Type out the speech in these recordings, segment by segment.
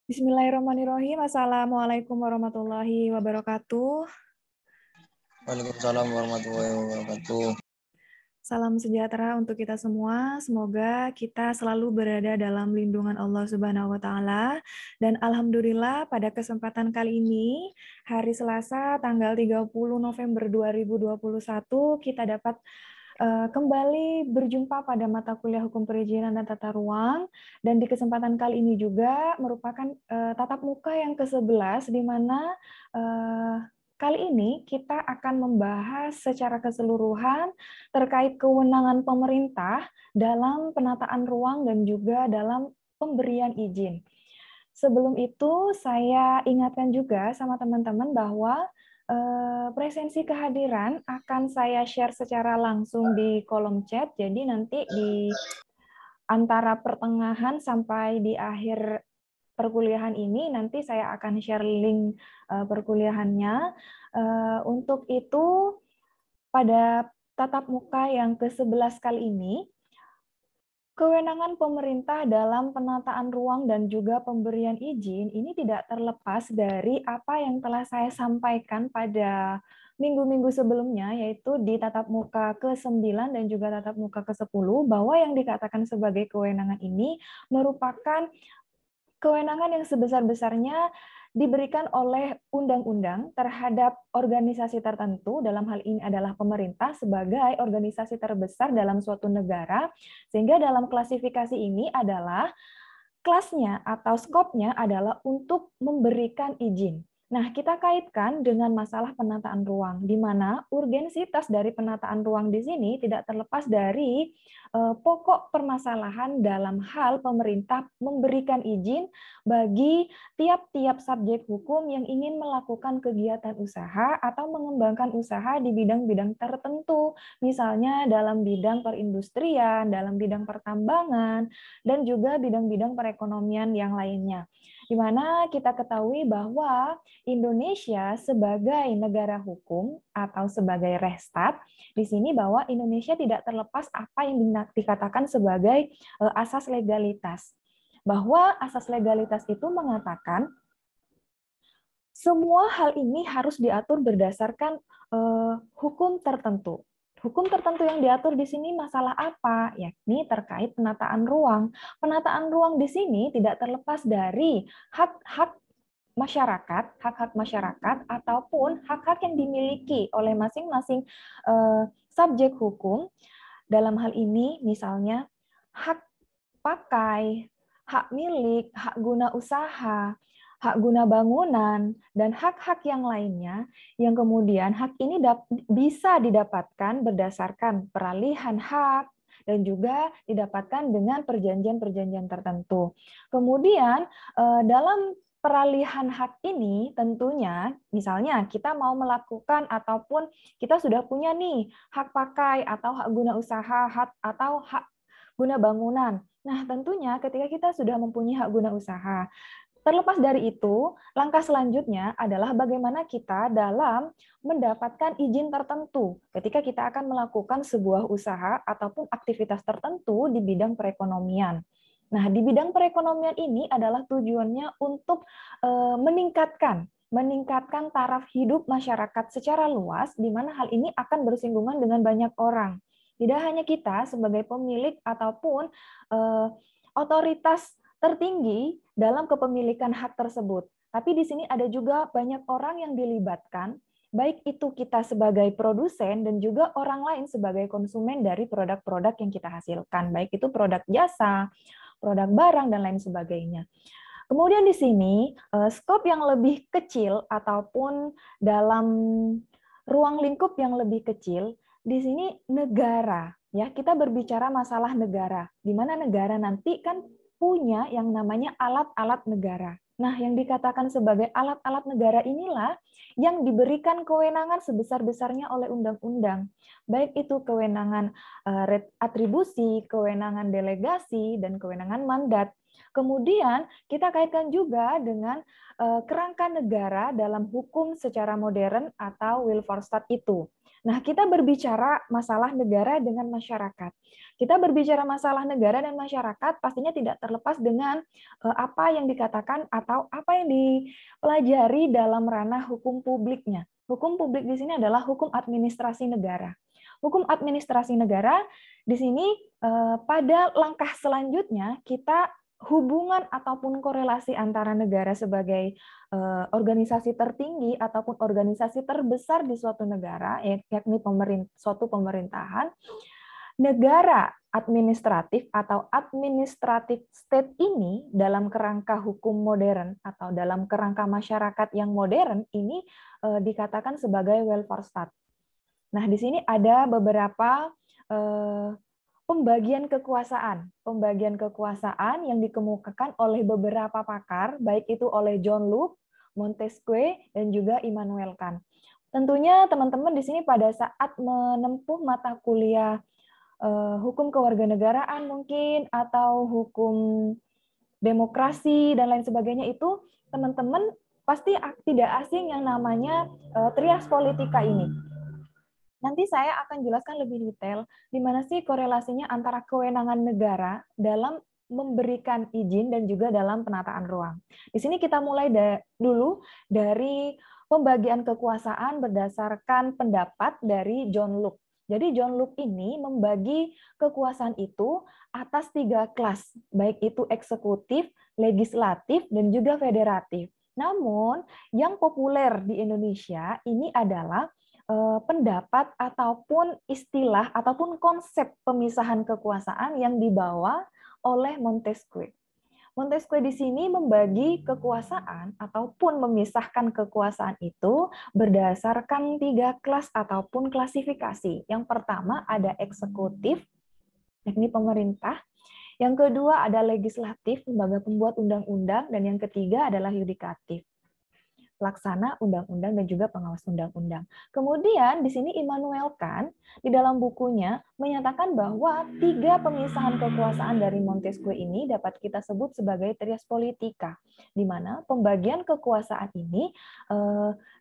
Bismillahirrahmanirrahim. Assalamualaikum warahmatullahi wabarakatuh. Waalaikumsalam warahmatullahi wabarakatuh. Salam sejahtera untuk kita semua. Semoga kita selalu berada dalam lindungan Allah Subhanahu wa taala. Dan alhamdulillah pada kesempatan kali ini, hari Selasa tanggal 30 November 2021, kita dapat kembali berjumpa pada mata kuliah Hukum Perizinan dan Tata Ruang, dan di kesempatan kali ini juga merupakan tatap muka yang ke-11, di mana kali ini kita akan membahas secara keseluruhan terkait kewenangan pemerintah dalam penataan ruang dan juga dalam pemberian izin. Sebelum itu, saya ingatkan juga sama teman-teman bahwa presensi kehadiran akan saya share secara langsung di kolom chat. Jadi nanti di antara pertengahan sampai di akhir perkuliahan ini nanti saya akan share link perkuliahannya. Untuk itu pada tatap muka yang ke-11 kali ini, kewenangan pemerintah dalam penataan ruang dan juga pemberian izin ini tidak terlepas dari apa yang telah saya sampaikan pada minggu-minggu sebelumnya, yaitu di tatap muka ke-9 dan juga tatap muka ke-10, bahwa yang dikatakan sebagai kewenangan ini merupakan kewenangan yang sebesar-besarnya diberikan oleh undang-undang terhadap organisasi tertentu, dalam hal ini adalah pemerintah sebagai organisasi terbesar dalam suatu negara, sehingga dalam klasifikasi ini adalah kelasnya atau skopnya adalah untuk memberikan izin. Nah, kita kaitkan dengan masalah penataan ruang, di mana urgensitas dari penataan ruang di sini tidak terlepas dari pokok permasalahan dalam hal pemerintah memberikan izin bagi tiap-tiap subjek hukum yang ingin melakukan kegiatan usaha atau mengembangkan usaha di bidang-bidang tertentu, misalnya dalam bidang perindustrian, dalam bidang pertambangan, dan juga bidang-bidang perekonomian yang lainnya. Di mana kita ketahui bahwa Indonesia sebagai negara hukum atau sebagai Restat, di sini bahwa Indonesia tidak terlepas apa yang dikatakan sebagai asas legalitas. Bahwa asas legalitas itu mengatakan semua hal ini harus diatur berdasarkan hukum tertentu. Hukum tertentu yang diatur di sini masalah apa? Yakni terkait penataan ruang. Penataan ruang di sini tidak terlepas dari hak-hak masyarakat ataupun hak-hak yang dimiliki oleh masing-masing subjek hukum. Dalam hal ini misalnya hak pakai, hak milik, hak guna usaha, hak guna bangunan, dan hak-hak yang lainnya, yang kemudian hak ini bisa didapatkan berdasarkan peralihan hak, dan juga didapatkan dengan perjanjian-perjanjian tertentu. Kemudian dalam peralihan hak ini tentunya, misalnya kita mau melakukan ataupun kita sudah punya nih hak pakai atau hak guna usaha atau hak guna bangunan. Nah, tentunya ketika kita sudah mempunyai hak guna usaha, terlepas dari itu, langkah selanjutnya adalah bagaimana kita dalam mendapatkan izin tertentu ketika kita akan melakukan sebuah usaha ataupun aktivitas tertentu di bidang perekonomian. Nah, di bidang perekonomian ini adalah tujuannya untuk meningkatkan taraf hidup masyarakat secara luas, di mana hal ini akan bersinggungan dengan banyak orang. Tidak hanya kita sebagai pemilik ataupun otoritas tertinggi dalam kepemilikan hak tersebut. Tapi di sini ada juga banyak orang yang dilibatkan, baik itu kita sebagai produsen dan juga orang lain sebagai konsumen dari produk-produk yang kita hasilkan, baik itu produk jasa, produk barang, dan lain sebagainya. Kemudian di sini, skop yang lebih kecil ataupun dalam ruang lingkup yang lebih kecil, di sini negara. Ya, kita berbicara masalah negara, di mana negara nanti kan punya yang namanya alat-alat negara. Nah, yang dikatakan sebagai alat-alat negara inilah yang diberikan kewenangan sebesar-besarnya oleh undang-undang. Baik itu kewenangan atribusi, kewenangan delegasi, dan kewenangan mandat. Kemudian kita kaitkan juga dengan kerangka negara dalam hukum secara modern atau welfare state itu. Nah, kita berbicara masalah negara dengan masyarakat. Kita berbicara masalah negara dan masyarakat pastinya tidak terlepas dengan apa yang dikatakan atau apa yang dipelajari dalam ranah hukum publiknya. Hukum publik di sini adalah hukum administrasi negara. Hukum administrasi negara di sini pada langkah selanjutnya kita hubungan ataupun korelasi antara negara sebagai organisasi tertinggi ataupun organisasi terbesar di suatu negara, yakni suatu pemerintahan, negara administratif atau administratif state ini dalam kerangka hukum modern atau dalam kerangka masyarakat yang modern ini dikatakan sebagai welfare state. Nah, di sini ada beberapa pembagian kekuasaan yang dikemukakan oleh beberapa pakar, baik itu oleh John Locke, Montesquieu, dan juga Immanuel Kant. Tentunya teman-teman di sini pada saat menempuh mata kuliah hukum kewarganegaraan mungkin atau hukum demokrasi dan lain sebagainya itu teman-teman pasti tidak asing yang namanya trias politika ini. Nanti saya akan jelaskan lebih detail di mana sih korelasinya antara kewenangan negara dalam memberikan izin dan juga dalam penataan ruang. Di sini kita mulai dulu dari pembagian kekuasaan berdasarkan pendapat dari John Locke. Jadi John Locke ini membagi kekuasaan itu atas 3 kelas, baik itu eksekutif, legislatif, dan juga federatif. Namun yang populer di Indonesia ini adalah pendapat ataupun istilah ataupun konsep pemisahan kekuasaan yang dibawa oleh Montesquieu. Montesquieu di sini membagi kekuasaan ataupun memisahkan kekuasaan itu berdasarkan 3 kelas ataupun klasifikasi. Yang pertama ada eksekutif, yakni pemerintah. Yang kedua ada legislatif, lembaga pembuat undang-undang, dan yang ketiga adalah yudikatif, pelaksana undang-undang dan juga pengawas undang-undang. Kemudian di sini Immanuel Kant di dalam bukunya menyatakan bahwa 3 pemisahan kekuasaan dari Montesquieu ini dapat kita sebut sebagai trias politika, di mana pembagian kekuasaan ini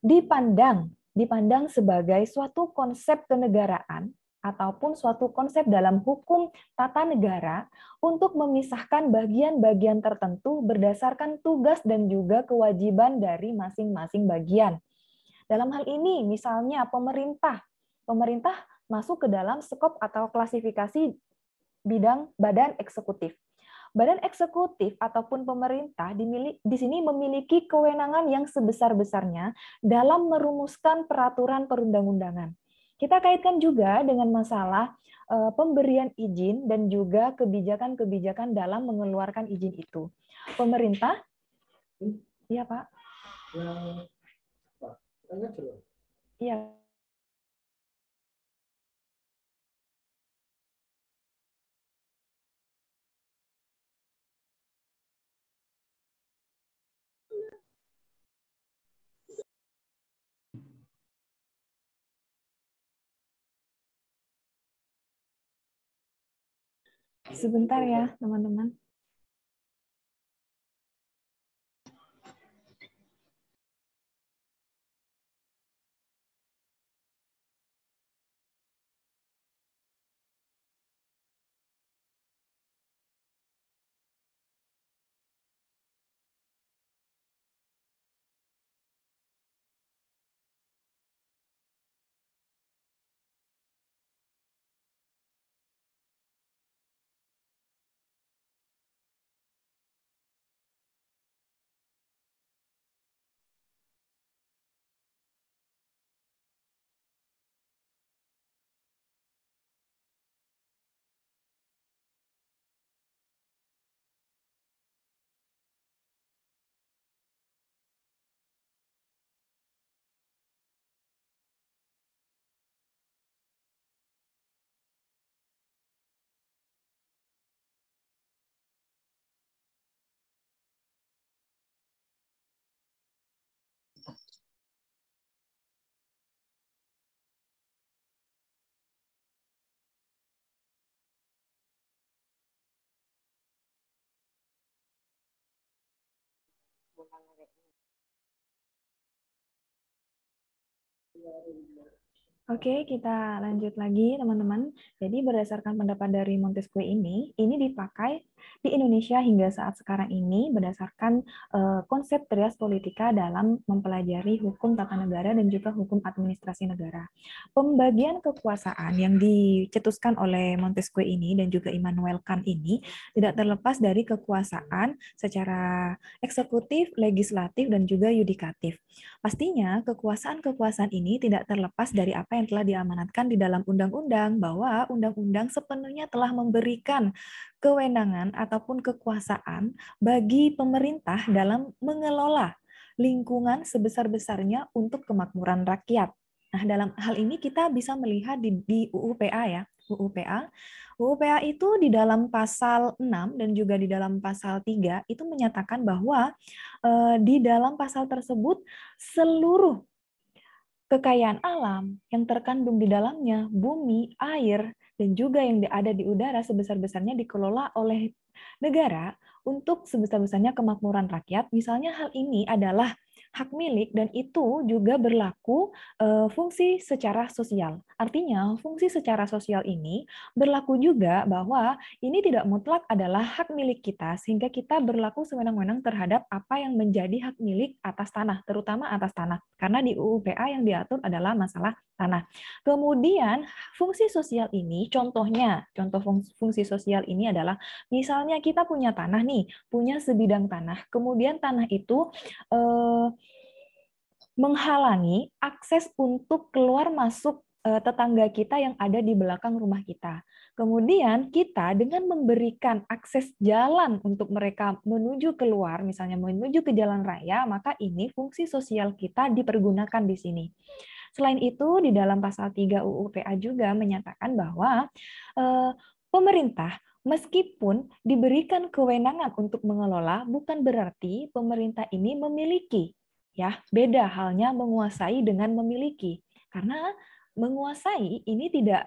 dipandang sebagai suatu konsep kenegaraan ataupun suatu konsep dalam hukum tata negara untuk memisahkan bagian-bagian tertentu berdasarkan tugas dan juga kewajiban dari masing-masing bagian. Dalam hal ini, misalnya pemerintah masuk ke dalam skop atau klasifikasi bidang badan eksekutif. Badan eksekutif ataupun pemerintah di sini memiliki kewenangan yang sebesar-besarnya dalam merumuskan peraturan perundang-undangan. Kita kaitkan juga dengan masalah pemberian izin dan juga kebijakan-kebijakan dalam mengeluarkan izin itu. Pemerintah, iya Pak. Iya. Sebentar ya, teman-teman. Oke, kita lanjut lagi teman-teman. Jadi berdasarkan pendapat dari Montesquieu ini dipakai di Indonesia hingga saat sekarang ini berdasarkan konsep trias politika dalam mempelajari hukum tata negara dan juga hukum administrasi negara. Pembagian kekuasaan yang dicetuskan oleh Montesquieu ini dan juga Immanuel Kant ini tidak terlepas dari kekuasaan secara eksekutif, legislatif, dan juga yudikatif. Pastinya kekuasaan-kekuasaan ini tidak terlepas dari apa yang telah diamanatkan di dalam undang-undang, bahwa undang-undang sepenuhnya telah memberikan kewenangan ataupun kekuasaan bagi pemerintah dalam mengelola lingkungan sebesar-besarnya untuk kemakmuran rakyat. Nah, dalam hal ini kita bisa melihat di UU PA ya. UU PA. UU PA itu di dalam pasal 6 dan juga di dalam pasal 3 itu menyatakan bahwa di dalam pasal tersebut seluruh kekayaan alam yang terkandung di dalamnya, bumi, air, dan juga yang ada di udara sebesar-besarnya dikelola oleh negara untuk sebesar-besarnya kemakmuran rakyat. Misalnya hal ini adalah hak milik dan itu juga berlaku fungsi secara sosial. Artinya, fungsi secara sosial ini berlaku juga bahwa ini tidak mutlak adalah hak milik kita, sehingga kita berlaku sewenang-wenang terhadap apa yang menjadi hak milik atas tanah, terutama atas tanah. Karena di UU PA yang diatur adalah masalah tanah. Kemudian, fungsi sosial ini, contohnya, contoh fungsi sosial ini adalah, misalnya kita punya tanah nih, punya sebidang tanah, kemudian tanah itu menghalangi akses untuk keluar masuk tetangga kita yang ada di belakang rumah kita. Kemudian kita dengan memberikan akses jalan untuk mereka menuju keluar, misalnya menuju ke jalan raya, maka ini fungsi sosial kita dipergunakan di sini. Selain itu, di dalam pasal 3 UU PA juga menyatakan bahwa pemerintah meskipun diberikan kewenangan untuk mengelola, bukan berarti pemerintah ini memiliki. Ya, beda halnya menguasai dengan memiliki. Karena menguasai ini tidak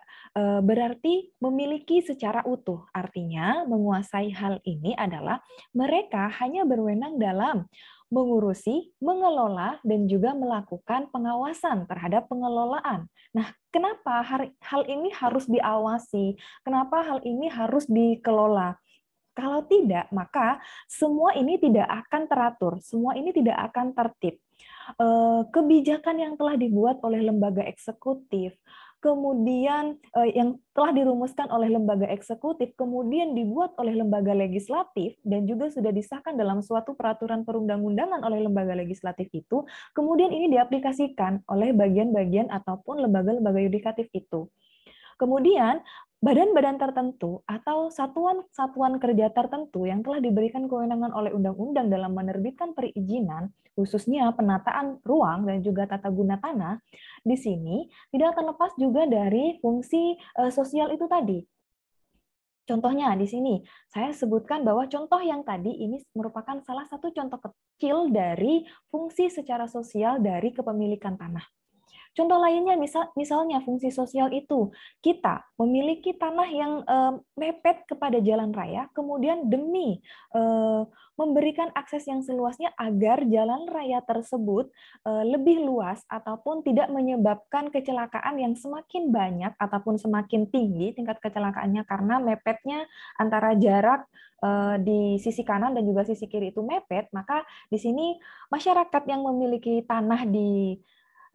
berarti memiliki secara utuh. Artinya, menguasai hal ini adalah mereka hanya berwenang dalam mengurusi, mengelola, dan juga melakukan pengawasan terhadap pengelolaan. Nah, kenapa hal ini harus diawasi? Kenapa hal ini harus dikelola? Kalau tidak, maka semua ini tidak akan teratur, semua ini tidak akan tertib. Kebijakan yang telah dibuat oleh lembaga eksekutif, kemudian yang telah dirumuskan oleh lembaga eksekutif, kemudian dibuat oleh lembaga legislatif, dan juga sudah disahkan dalam suatu peraturan perundang-undangan oleh lembaga legislatif itu, kemudian ini diaplikasikan oleh bagian-bagian ataupun lembaga-lembaga yudikatif itu. Kemudian, badan-badan tertentu atau satuan-satuan kerja tertentu yang telah diberikan kewenangan oleh undang-undang dalam menerbitkan perizinan, khususnya penataan ruang dan juga tata guna tanah, di sini tidak terlepas juga dari fungsi sosial itu tadi. Contohnya di sini, saya sebutkan bahwa contoh yang tadi ini merupakan salah satu contoh kecil dari fungsi secara sosial dari kepemilikan tanah. Contoh lainnya misalnya fungsi sosial itu kita memiliki tanah yang mepet kepada jalan raya, kemudian demi memberikan akses yang seluasnya agar jalan raya tersebut lebih luas ataupun tidak menyebabkan kecelakaan yang semakin banyak ataupun semakin tinggi tingkat kecelakaannya karena mepetnya antara jarak di sisi kanan dan juga sisi kiri itu mepet, maka di sini masyarakat yang memiliki tanah di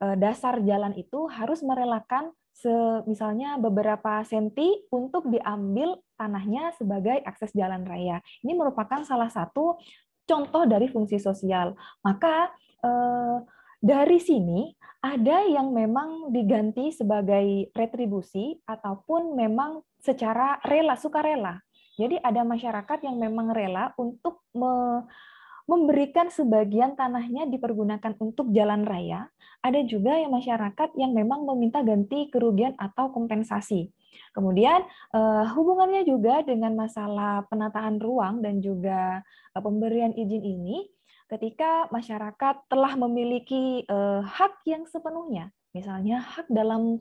dasar jalan itu harus merelakan misalnya beberapa senti untuk diambil tanahnya sebagai akses jalan raya. Ini merupakan salah satu contoh dari fungsi sosial. Maka dari sini ada yang memang diganti sebagai retribusi ataupun memang secara rela, sukarela. Jadi ada masyarakat yang memang rela untuk memberikan sebagian tanahnya dipergunakan untuk jalan raya. Ada juga yang masyarakat yang memang meminta ganti kerugian atau kompensasi. Kemudian hubungannya juga dengan masalah penataan ruang dan juga pemberian izin ini, ketika masyarakat telah memiliki hak yang sepenuhnya, misalnya hak dalam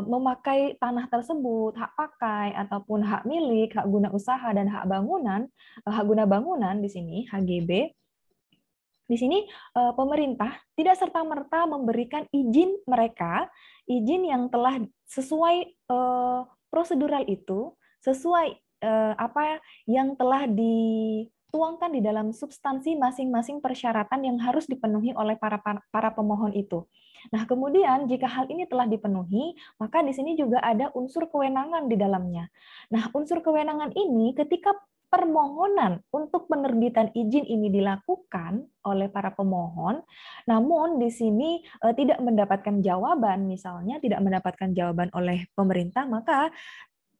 memakai tanah tersebut, hak pakai ataupun hak milik, hak guna usaha dan hak bangunan, hak guna bangunan di sini HGB, Di sini pemerintah tidak serta-merta memberikan izin mereka, izin yang telah sesuai prosedural itu, sesuai apa yang telah dituangkan di dalam substansi masing-masing persyaratan yang harus dipenuhi oleh para pemohon itu. Nah, kemudian jika hal ini telah dipenuhi, maka di sini juga ada unsur kewenangan di dalamnya. Nah, unsur kewenangan ini ketika permohonan untuk penerbitan izin ini dilakukan oleh para pemohon, namun di sini tidak mendapatkan jawaban, misalnya tidak mendapatkan jawaban oleh pemerintah, maka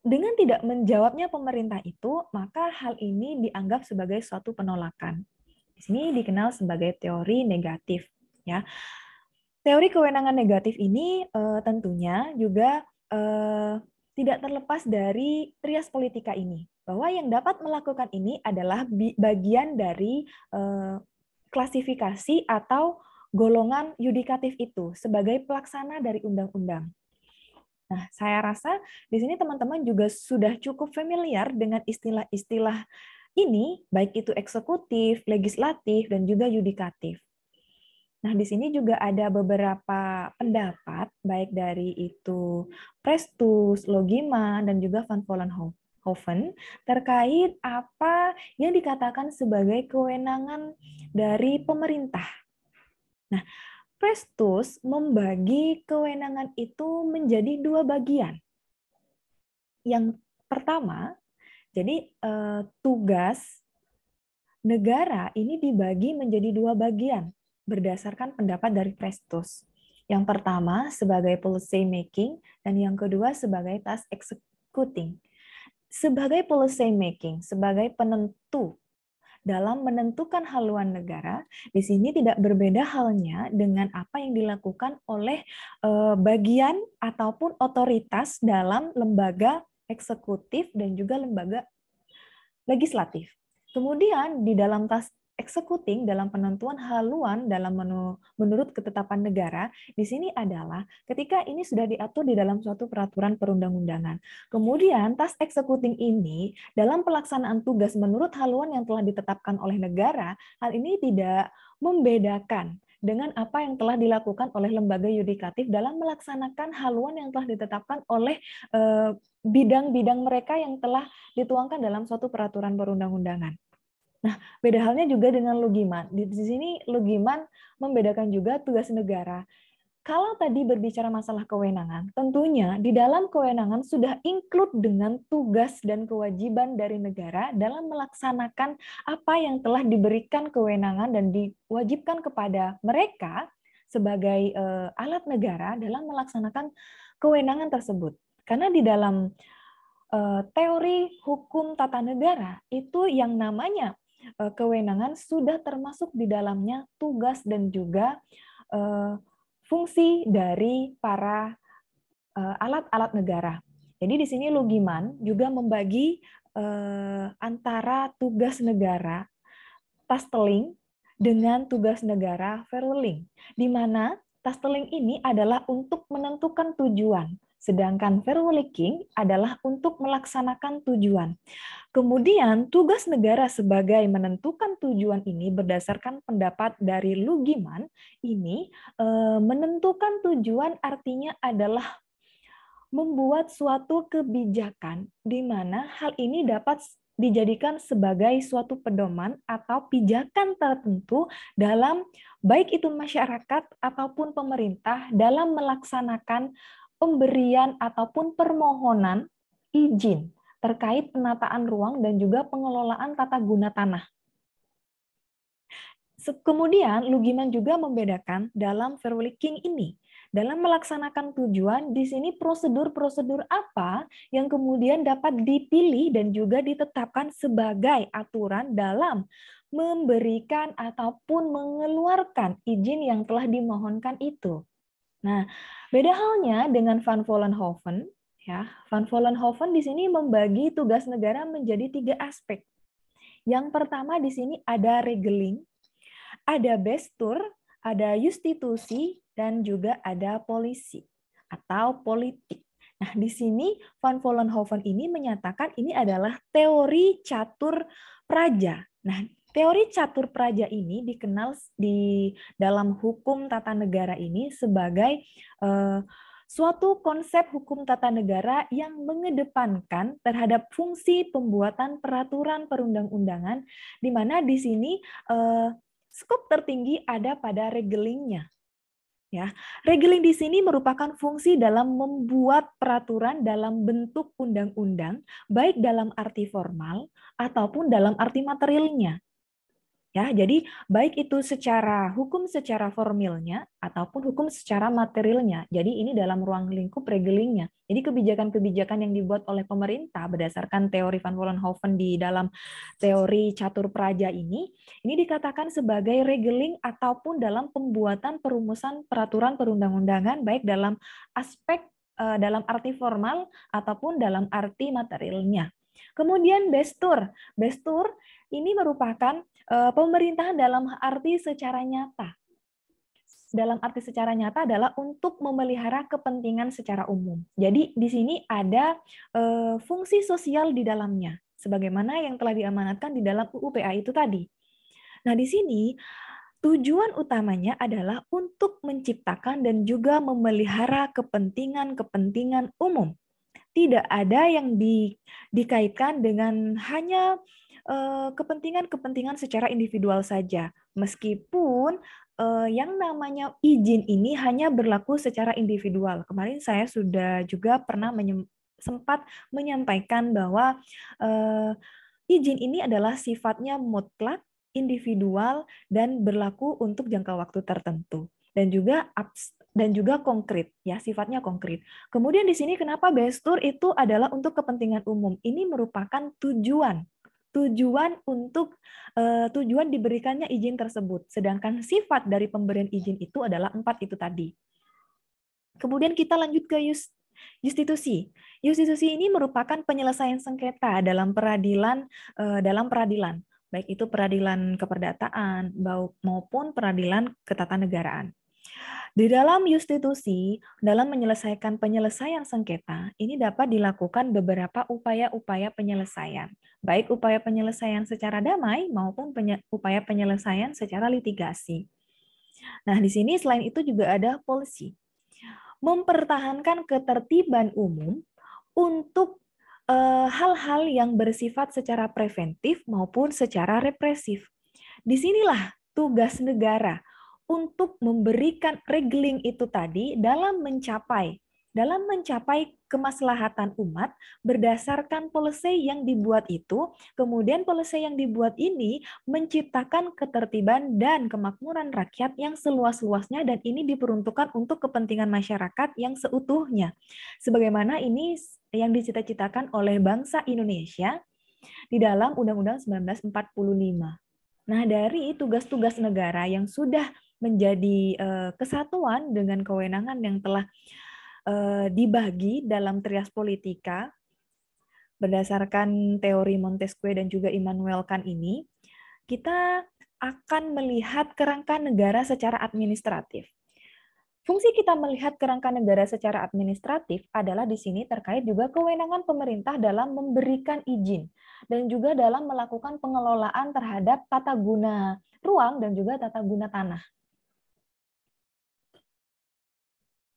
dengan tidak menjawabnya pemerintah itu, maka hal ini dianggap sebagai suatu penolakan. Di sini dikenal sebagai teori negatif, ya. Teori kewenangan negatif ini tentunya juga tidak terlepas dari trias politika ini, bahwa yang dapat melakukan ini adalah bagian dari klasifikasi atau golongan yudikatif itu sebagai pelaksana dari undang-undang. Nah, saya rasa di sini teman-teman juga sudah cukup familiar dengan istilah-istilah ini, baik itu eksekutif, legislatif, dan juga yudikatif. Nah, di sini juga ada beberapa pendapat, baik dari itu Prestus, Logiman, dan juga Van Vollenhoven, terkait apa yang dikatakan sebagai kewenangan dari pemerintah. Nah, Prestus membagi kewenangan itu menjadi dua bagian. Yang pertama, jadi tugas negara ini dibagi menjadi dua bagian berdasarkan pendapat dari Prestus. Yang pertama sebagai policy making dan yang kedua sebagai task executing. Sebagai policy making, sebagai penentu dalam menentukan haluan negara, di sini tidak berbeda halnya dengan apa yang dilakukan oleh bagian ataupun otoritas dalam lembaga eksekutif dan juga lembaga legislatif. Kemudian di dalam task executing, dalam penentuan haluan dalam menurut ketetapan negara, di sini adalah ketika ini sudah diatur di dalam suatu peraturan perundang-undangan. Kemudian task executing ini dalam pelaksanaan tugas menurut haluan yang telah ditetapkan oleh negara, hal ini tidak membedakan dengan apa yang telah dilakukan oleh lembaga yudikatif dalam melaksanakan haluan yang telah ditetapkan oleh bidang-bidang mereka yang telah dituangkan dalam suatu peraturan perundang-undangan. Nah, beda halnya juga dengan Logiman. Di sini Logiman membedakan juga tugas negara. Kalau tadi berbicara masalah kewenangan, tentunya di dalam kewenangan sudah include dengan tugas dan kewajiban dari negara dalam melaksanakan apa yang telah diberikan kewenangan dan diwajibkan kepada mereka sebagai alat negara dalam melaksanakan kewenangan tersebut. Karena di dalam teori hukum tata negara itu yang namanya kewenangan sudah termasuk di dalamnya tugas dan juga fungsi dari para alat-alat negara. Jadi di sini Logiman juga membagi antara tugas negara Tasteling dengan tugas negara Verweling, di mana Tasteling ini adalah untuk menentukan tujuan, sedangkan Verweliking adalah untuk melaksanakan tujuan. Kemudian tugas negara sebagai menentukan tujuan ini berdasarkan pendapat dari Logiman ini menentukan tujuan artinya adalah membuat suatu kebijakan di mana hal ini dapat dijadikan sebagai suatu pedoman atau pijakan tertentu dalam baik itu masyarakat ataupun pemerintah dalam melaksanakan pemberian ataupun permohonan izin terkait penataan ruang dan juga pengelolaan tata guna tanah. Kemudian, Logiman juga membedakan dalam Verweliking ini. Dalam melaksanakan tujuan, di sini prosedur-prosedur apa yang kemudian dapat dipilih dan juga ditetapkan sebagai aturan dalam memberikan ataupun mengeluarkan izin yang telah dimohonkan itu. Nah, beda halnya dengan Van Vollenhoven, ya. Van Vollenhoven di sini membagi tugas negara menjadi 3 aspek. Yang pertama di sini ada regeling, ada bestur, ada justitusi, dan juga ada polisi atau politik. Nah, di sini Van Vollenhoven ini menyatakan ini adalah teori catur praja. Nah, Teori catur praja ini dikenal di dalam hukum tata negara ini sebagai suatu konsep hukum tata negara yang mengedepankan terhadap fungsi pembuatan peraturan perundang-undangan, di mana di sini skop tertinggi ada pada regelingnya. Ya, regeling di sini merupakan fungsi dalam membuat peraturan dalam bentuk undang-undang, baik dalam arti formal ataupun dalam arti materialnya. Ya, jadi baik itu secara hukum secara formilnya ataupun hukum secara materialnya. Jadi ini dalam ruang lingkup regelingnya. Jadi kebijakan-kebijakan yang dibuat oleh pemerintah berdasarkan teori Van Vollenhoven di dalam teori catur praja ini dikatakan sebagai regeling ataupun dalam pembuatan perumusan peraturan perundang-undangan baik dalam aspek dalam arti formal ataupun dalam arti materialnya. Kemudian bestur. Bestur ini merupakan pemerintahan dalam arti secara nyata. Dalam arti secara nyata adalah untuk memelihara kepentingan secara umum. Jadi di sini ada fungsi sosial di dalamnya, sebagaimana yang telah diamanatkan di dalam UU PA itu tadi. Nah, di sini tujuan utamanya adalah untuk menciptakan dan juga memelihara kepentingan-kepentingan umum. Tidak ada yang dikaitkan dengan hanya kepentingan-kepentingan secara individual saja. Meskipun yang namanya izin ini hanya berlaku secara individual. Kemarin saya sudah juga pernah sempat menyampaikan bahwa izin ini adalah sifatnya mutlak, individual, dan berlaku untuk jangka waktu tertentu. Dan juga konkret, ya, sifatnya konkret. Kemudian di sini kenapa bestur itu adalah untuk kepentingan umum. Ini merupakan tujuan untuk tujuan diberikannya izin tersebut. Sedangkan sifat dari pemberian izin itu adalah 4 itu tadi. Kemudian kita lanjut ke Yustitusi. Yustitusi ini merupakan penyelesaian sengketa dalam peradilan, baik itu peradilan keperdataan maupun peradilan ketatanegaraan. Di dalam yustitusi, dalam menyelesaikan penyelesaian sengketa, ini dapat dilakukan beberapa upaya-upaya penyelesaian, baik upaya penyelesaian secara damai maupun upaya penyelesaian secara litigasi. Nah, di sini selain itu juga ada polisi. Mempertahankan ketertiban umum untuk hal-hal yang bersifat secara preventif maupun secara represif. Disinilah tugas negara untuk memberikan regeling itu tadi dalam mencapai kemaslahatan umat berdasarkan policy yang dibuat itu, kemudian policy yang dibuat ini menciptakan ketertiban dan kemakmuran rakyat yang seluas-luasnya dan ini diperuntukkan untuk kepentingan masyarakat yang seutuhnya. Sebagaimana ini yang dicita-citakan oleh bangsa Indonesia di dalam Undang-Undang 1945. Nah, dari tugas-tugas negara yang sudah menjadi kesatuan dengan kewenangan yang telah dibagi dalam trias politika berdasarkan teori Montesquieu dan juga Immanuel Kant ini, kita akan melihat kerangka negara secara administratif. Fungsi kita melihat kerangka negara secara administratif adalah di sini terkait juga kewenangan pemerintah dalam memberikan izin dan juga dalam melakukan pengelolaan terhadap tata guna ruang dan juga tata guna tanah.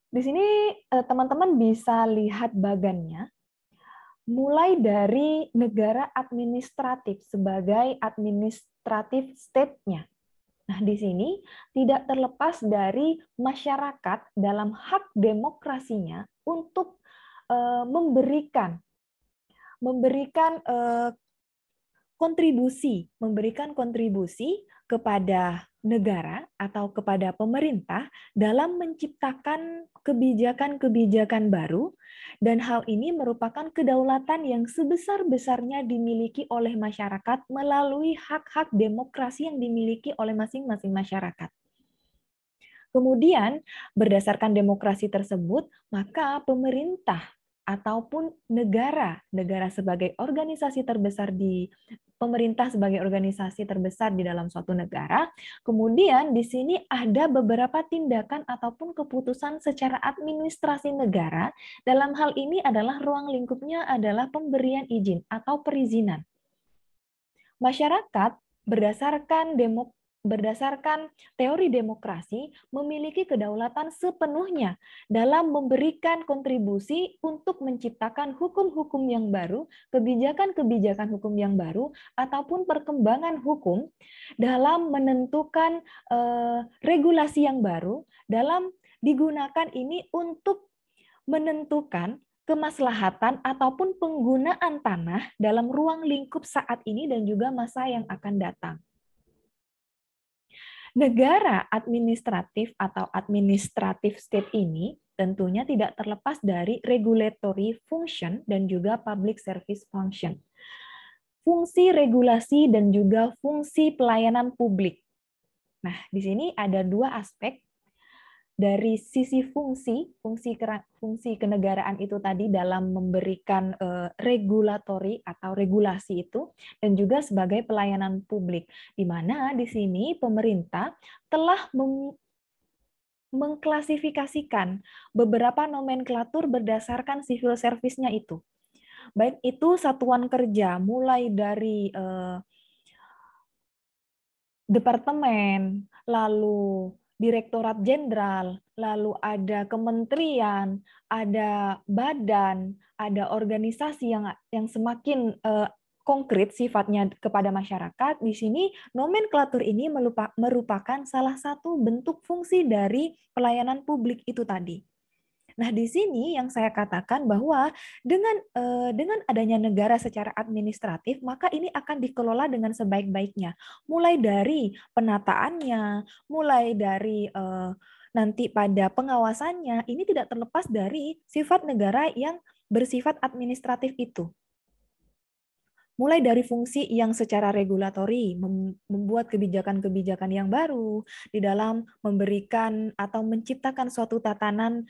Di sini teman-teman bisa lihat bagannya, mulai dari negara administratif sebagai administratif state-nya. Nah, di sini tidak terlepas dari masyarakat dalam hak demokrasinya untuk memberikan kontribusi kepada negara atau kepada pemerintah dalam menciptakan kebijakan-kebijakan baru, dan hal ini merupakan kedaulatan yang sebesar-besarnya dimiliki oleh masyarakat melalui hak-hak demokrasi yang dimiliki oleh masing-masing masyarakat. Kemudian, berdasarkan demokrasi tersebut, maka pemerintah ataupun negara sebagai organisasi terbesar pemerintah sebagai organisasi terbesar di dalam suatu negara, kemudian di sini ada beberapa tindakan ataupun keputusan secara administrasi negara, dalam hal ini adalah ruang lingkupnya adalah pemberian izin atau perizinan. Masyarakat berdasarkan teori demokrasi memiliki kedaulatan sepenuhnya dalam memberikan kontribusi untuk menciptakan hukum-hukum yang baru, kebijakan-kebijakan hukum yang baru, ataupun perkembangan hukum dalam menentukan regulasi yang baru, dalam digunakan ini untuk menentukan kemaslahatan ataupun penggunaan tanah dalam ruang lingkup saat ini dan juga masa yang akan datang. Negara administratif atau administrative state ini tentunya tidak terlepas dari regulatory function dan juga public service function. Fungsi regulasi dan juga fungsi pelayanan publik. Nah, di sini ada dua aspek. Dari sisi fungsi kenegaraan itu tadi dalam memberikan regulatori atau regulasi itu, dan juga sebagai pelayanan publik, di mana di sini pemerintah telah mengklasifikasikan beberapa nomenklatur berdasarkan civil service-nya itu. Baik itu satuan kerja, mulai dari departemen, lalu direktorat jenderal, lalu ada kementerian, ada badan, ada organisasi yang semakin konkret sifatnya kepada masyarakat. Di sini nomenklatur ini merupakan salah satu bentuk fungsi dari pelayanan publik itu tadi. Nah, di sini yang saya katakan bahwa dengan adanya negara secara administratif, maka ini akan dikelola dengan sebaik-baiknya. Mulai dari penataannya, mulai dari nanti pada pengawasannya, ini tidak terlepas dari sifat negara yang bersifat administratif itu. Mulai dari fungsi yang secara regulatori, membuat kebijakan-kebijakan yang baru di dalam memberikan atau menciptakan suatu tatanan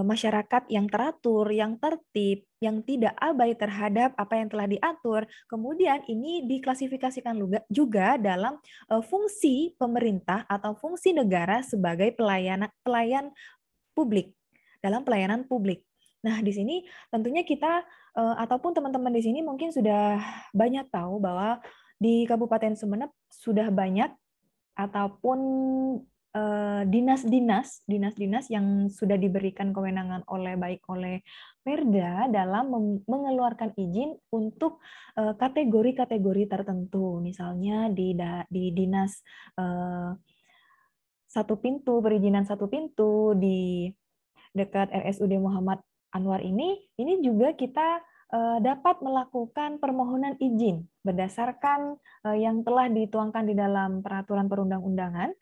masyarakat yang teratur, yang tertib, yang tidak abai terhadap apa yang telah diatur. Kemudian ini diklasifikasikan juga dalam fungsi pemerintah atau fungsi negara sebagai pelayan publik, dalam pelayanan publik. Nah, di sini tentunya kita ataupun teman-teman di sini mungkin sudah banyak tahu bahwa di Kabupaten Sumeneb sudah banyak ataupun dinas-dinas yang sudah diberikan kewenangan baik oleh Perda dalam mengeluarkan izin untuk kategori-kategori tertentu. Misalnya di dinas satu pintu, perizinan satu pintu di dekat RSUD Muhammad Anwar ini juga kita dapat melakukan permohonan izin berdasarkan yang telah dituangkan di dalam peraturan perundang-undangan,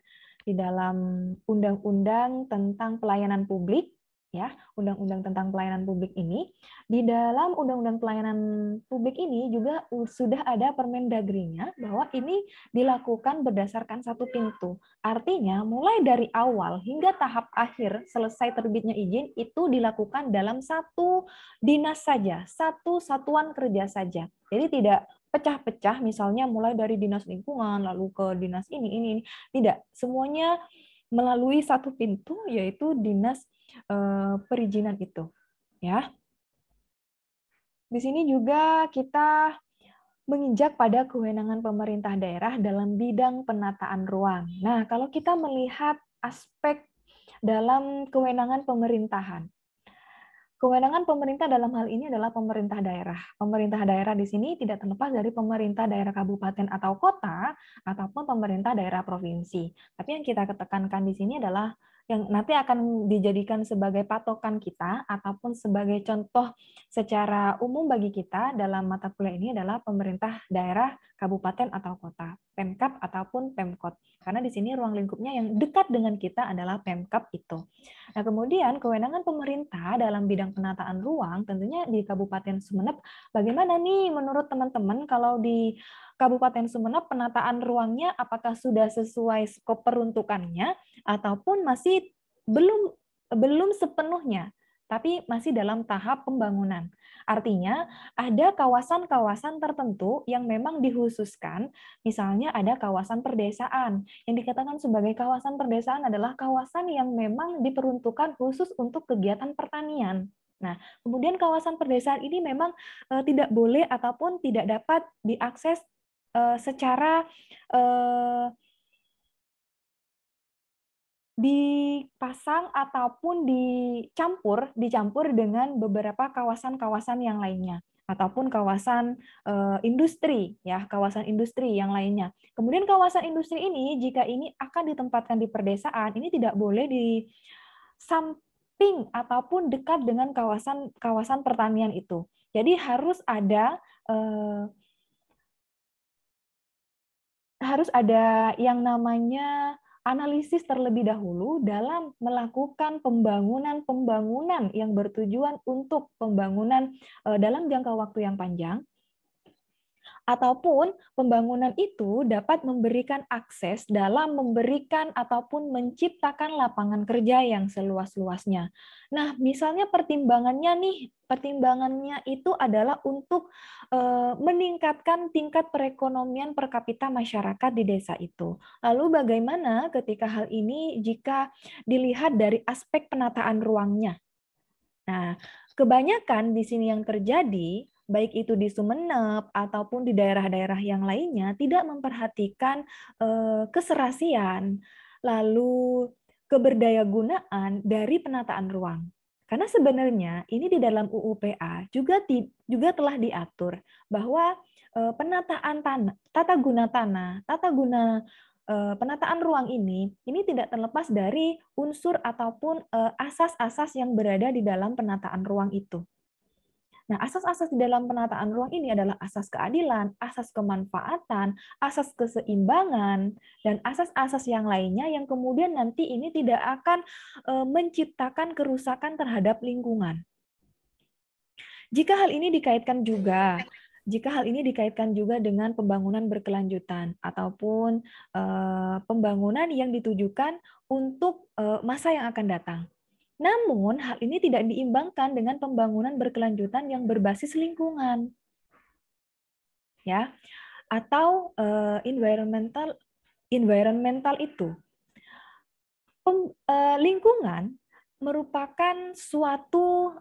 di dalam undang-undang tentang pelayanan publik, ya, undang-undang tentang pelayanan publik ini. Di dalam undang-undang pelayanan publik ini juga sudah ada Permendagri-nya bahwa ini dilakukan berdasarkan satu pintu. Artinya mulai dari awal hingga tahap akhir selesai terbitnya izin itu dilakukan dalam satu dinas saja, satu satuan kerja saja. Jadi tidak pecah-pecah, misalnya mulai dari dinas lingkungan lalu ke dinas ini. Tidak, semuanya melalui satu pintu, yaitu dinas perizinan itu, ya. Di sini juga kita menginjak pada kewenangan pemerintah daerah dalam bidang penataan ruang. Nah, kalau kita melihat aspek dalam kewenangan pemerintahan, kewenangan pemerintah dalam hal ini adalah pemerintah daerah. Pemerintah daerah di sini tidak terlepas dari pemerintah daerah kabupaten atau kota, ataupun pemerintah daerah provinsi. Tapi yang kita ketekankan di sini adalah yang nanti akan dijadikan sebagai patokan kita, ataupun sebagai contoh secara umum bagi kita dalam mata kuliah ini adalah pemerintah daerah, kabupaten atau kota, Pemkab ataupun Pemkot. Karena di sini ruang lingkupnya yang dekat dengan kita adalah Pemkab itu. Nah, kemudian kewenangan pemerintah dalam bidang penataan ruang tentunya di Kabupaten Sumeneb. Bagaimana nih menurut teman-teman kalau di Kabupaten Sumeneb penataan ruangnya apakah sudah sesuai skop peruntukannya ataupun masih belum sepenuhnya, tapi masih dalam tahap pembangunan. Artinya ada kawasan-kawasan tertentu yang memang dikhususkan, misalnya ada kawasan perdesaan. Yang dikatakan sebagai kawasan perdesaan adalah kawasan yang memang diperuntukkan khusus untuk kegiatan pertanian. Nah, kemudian kawasan perdesaan ini memang tidak boleh ataupun tidak dapat diakses secara dipasang ataupun dicampur dengan beberapa kawasan-kawasan yang lainnya ataupun kawasan industri ya, kawasan industri yang lainnya. Kemudian kawasan industri ini jika ini akan ditempatkan di perdesaan, ini tidak boleh di samping ataupun dekat dengan kawasan pertanian itu. Jadi harus ada yang namanya analisis terlebih dahulu dalam melakukan pembangunan yang bertujuan untuk pembangunan dalam jangka waktu yang panjang, ataupun pembangunan itu dapat memberikan akses dalam memberikan ataupun menciptakan lapangan kerja yang seluas-luasnya. Nah, misalnya pertimbangannya itu adalah untuk meningkatkan tingkat perekonomian per kapita masyarakat di desa itu. Lalu bagaimana ketika hal ini jika dilihat dari aspek penataan ruangnya? Nah, kebanyakan di sini yang terjadi, baik itu di Sumeneb ataupun di daerah-daerah yang lainnya, tidak memperhatikan keserasian, lalu keberdayagunaan dari penataan ruang. Karena sebenarnya ini di dalam UU PA juga telah diatur bahwa penataan tanah, tata guna tanah, penataan ruang ini tidak terlepas dari unsur ataupun asas-asas yang berada di dalam penataan ruang itu. Nah, asas-asas di dalam penataan ruang ini adalah asas keadilan, asas kemanfaatan, asas keseimbangan, dan asas-asas yang lainnya yang kemudian nanti ini tidak akan menciptakan kerusakan terhadap lingkungan. Jika hal ini dikaitkan juga dengan pembangunan berkelanjutan ataupun pembangunan yang ditujukan untuk masa yang akan datang. Namun, hal ini tidak diimbangkan dengan pembangunan berkelanjutan yang berbasis lingkungan. Ya, atau environmental itu. Lingkungan merupakan suatu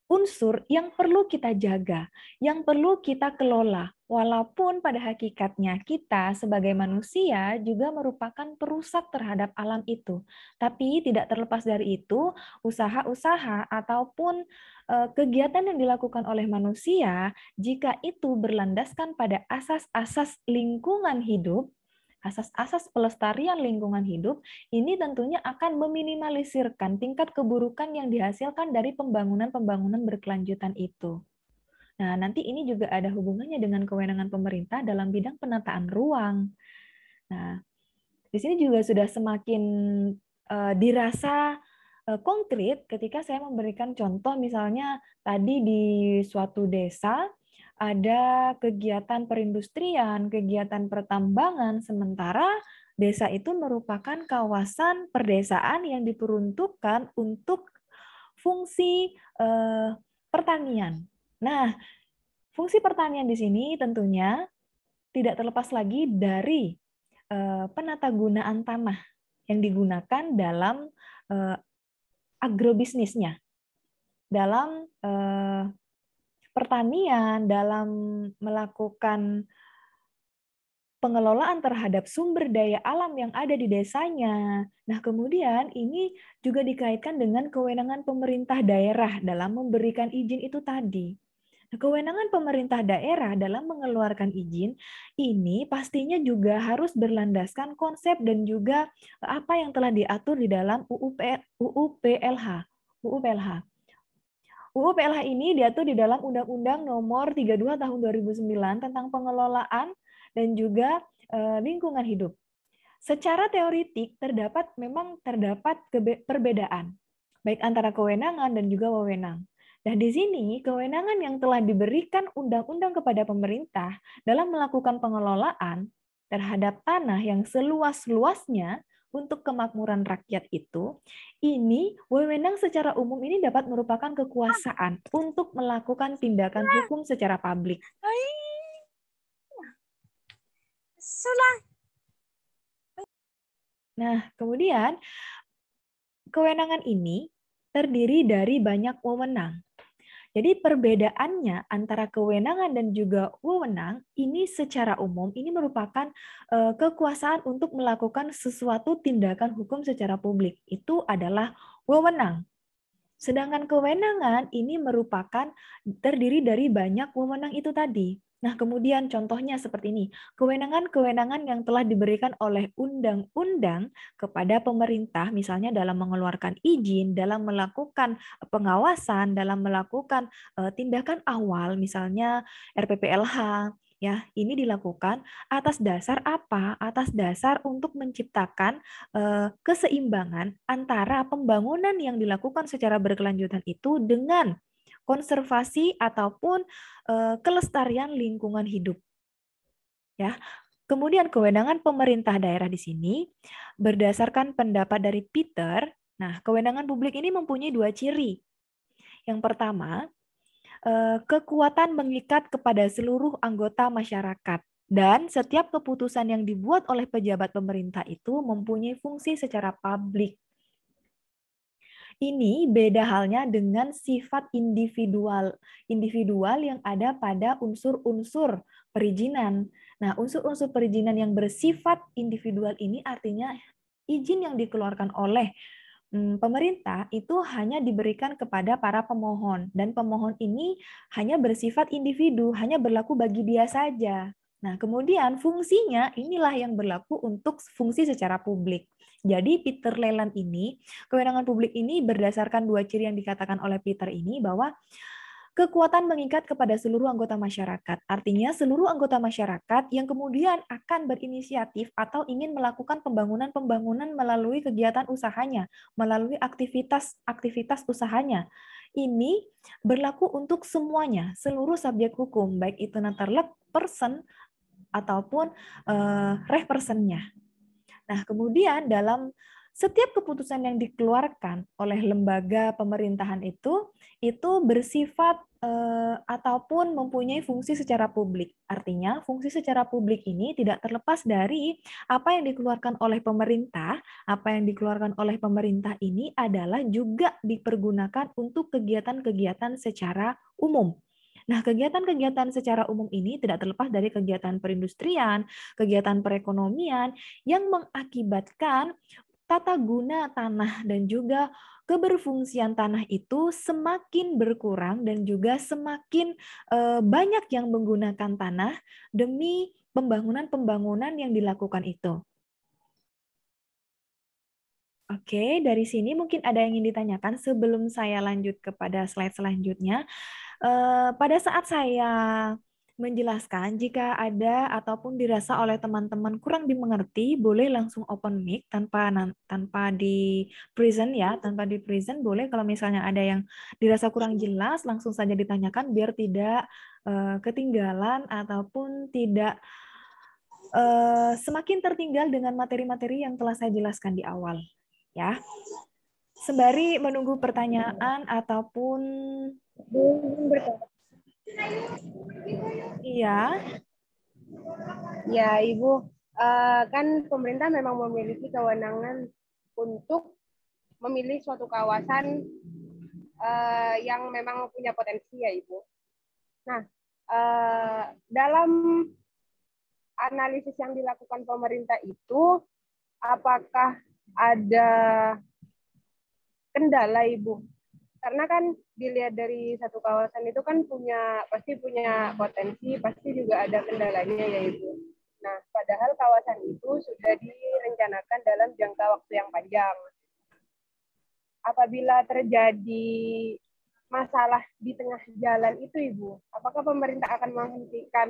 unsur yang perlu kita jaga, yang perlu kita kelola. Walaupun pada hakikatnya kita sebagai manusia juga merupakan perusak terhadap alam itu. Tapi tidak terlepas dari itu, usaha-usaha ataupun kegiatan yang dilakukan oleh manusia, jika itu berlandaskan pada asas-asas lingkungan hidup, asas-asas pelestarian lingkungan hidup, ini tentunya akan meminimalisirkan tingkat keburukan yang dihasilkan dari pembangunan-pembangunan berkelanjutan itu. Nah, nanti ini juga ada hubungannya dengan kewenangan pemerintah dalam bidang penataan ruang. Nah, di sini juga sudah semakin dirasa konkret ketika saya memberikan contoh misalnya tadi di suatu desa ada kegiatan perindustrian, kegiatan pertambangan, sementara desa itu merupakan kawasan perdesaan yang diperuntukkan untuk fungsi pertanian. Nah, fungsi pertanian di sini tentunya tidak terlepas lagi dari penatagunaan tanah yang digunakan dalam agrobisnisnya, dalam pertanian, dalam melakukan pengelolaan terhadap sumber daya alam yang ada di desanya. Nah, kemudian ini juga dikaitkan dengan kewenangan pemerintah daerah dalam memberikan izin itu tadi. Nah, kewenangan pemerintah daerah dalam mengeluarkan izin ini pastinya juga harus berlandaskan konsep dan juga apa yang telah diatur di dalam UU PLH. UU PLH ini diatur di dalam Undang-Undang Nomor 32 Tahun 2009 tentang pengelolaan dan juga lingkungan hidup. Secara teoritik memang terdapat perbedaan baik antara kewenangan dan juga wewenang. Nah, di sini kewenangan yang telah diberikan undang-undang kepada pemerintah dalam melakukan pengelolaan terhadap tanah yang seluas-luasnya untuk kemakmuran rakyat itu, ini wewenang secara umum ini dapat merupakan kekuasaan untuk melakukan tindakan hukum secara publik. Nah, kemudian kewenangan ini terdiri dari banyak wewenang. Jadi perbedaannya antara kewenangan dan juga wewenang ini secara umum ini merupakan kekuasaan untuk melakukan sesuatu tindakan hukum secara publik. Itu adalah wewenang. Sedangkan kewenangan ini merupakan terdiri dari banyak wewenang itu tadi. Nah, kemudian contohnya seperti ini. Kewenangan-kewenangan yang telah diberikan oleh undang-undang kepada pemerintah, misalnya dalam mengeluarkan izin, dalam melakukan pengawasan, dalam melakukan tindakan awal, misalnya RPPLH, ya, ini dilakukan atas dasar apa? Atas dasar untuk menciptakan keseimbangan antara pembangunan yang dilakukan secara berkelanjutan itu dengan konservasi ataupun kelestarian lingkungan hidup. Ya. Kemudian kewenangan pemerintah daerah di sini berdasarkan pendapat dari Peter. Nah, kewenangan publik ini mempunyai dua ciri. Yang pertama, kekuatan mengikat kepada seluruh anggota masyarakat. Dan setiap keputusan yang dibuat oleh pejabat pemerintah itu mempunyai fungsi secara publik. Ini beda halnya dengan sifat individual yang ada pada unsur-unsur perizinan. Nah, unsur-unsur perizinan yang bersifat individual ini artinya izin yang dikeluarkan oleh pemerintah itu hanya diberikan kepada para pemohon, dan pemohon ini hanya bersifat individu, hanya berlaku bagi dia saja. Nah, kemudian fungsinya inilah yang berlaku untuk fungsi secara publik. Jadi Peter Leland ini, kewenangan publik ini berdasarkan dua ciri yang dikatakan oleh Peter ini, bahwa kekuatan mengikat kepada seluruh anggota masyarakat. Artinya seluruh anggota masyarakat yang kemudian akan berinisiatif atau ingin melakukan pembangunan-pembangunan melalui kegiatan usahanya, melalui aktivitas usahanya. Ini berlaku untuk semuanya, seluruh subjek hukum, baik itu naturalist person ataupun reh personnya. Nah, kemudian dalam setiap keputusan yang dikeluarkan oleh lembaga pemerintahan itu bersifat ataupun mempunyai fungsi secara publik. Artinya, fungsi secara publik ini tidak terlepas dari apa yang dikeluarkan oleh pemerintah. Apa yang dikeluarkan oleh pemerintah ini adalah juga dipergunakan untuk kegiatan-kegiatan secara umum. Nah, kegiatan-kegiatan secara umum ini tidak terlepas dari kegiatan perindustrian, kegiatan perekonomian yang mengakibatkan tata guna tanah dan juga keberfungsian tanah itu semakin berkurang dan juga semakin banyak yang menggunakan tanah demi pembangunan-pembangunan yang dilakukan itu. Oke, dari sini mungkin ada yang ingin ditanyakan sebelum saya lanjut kepada slide selanjutnya. Pada saat saya menjelaskan, jika ada ataupun dirasa oleh teman-teman kurang dimengerti, boleh langsung open mic tanpa di present ya, tanpa di present boleh. Kalau misalnya ada yang dirasa kurang jelas, langsung saja ditanyakan biar tidak ketinggalan ataupun tidak semakin tertinggal dengan materi-materi yang telah saya jelaskan di awal. Ya, sembari menunggu pertanyaan ataupun iya. Ya, Ibu, kan pemerintah memang memiliki kewenangan untuk memilih suatu kawasan yang memang punya potensi ya, Ibu. Nah, dalam analisis yang dilakukan pemerintah itu, apakah ada kendala, Ibu? Karena kan dilihat dari satu kawasan itu kan pasti punya potensi, pasti juga ada kendalanya ya, Ibu. Nah, padahal kawasan itu sudah direncanakan dalam jangka waktu yang panjang. Apabila terjadi masalah di tengah jalan itu, Ibu, apakah pemerintah akan menghentikan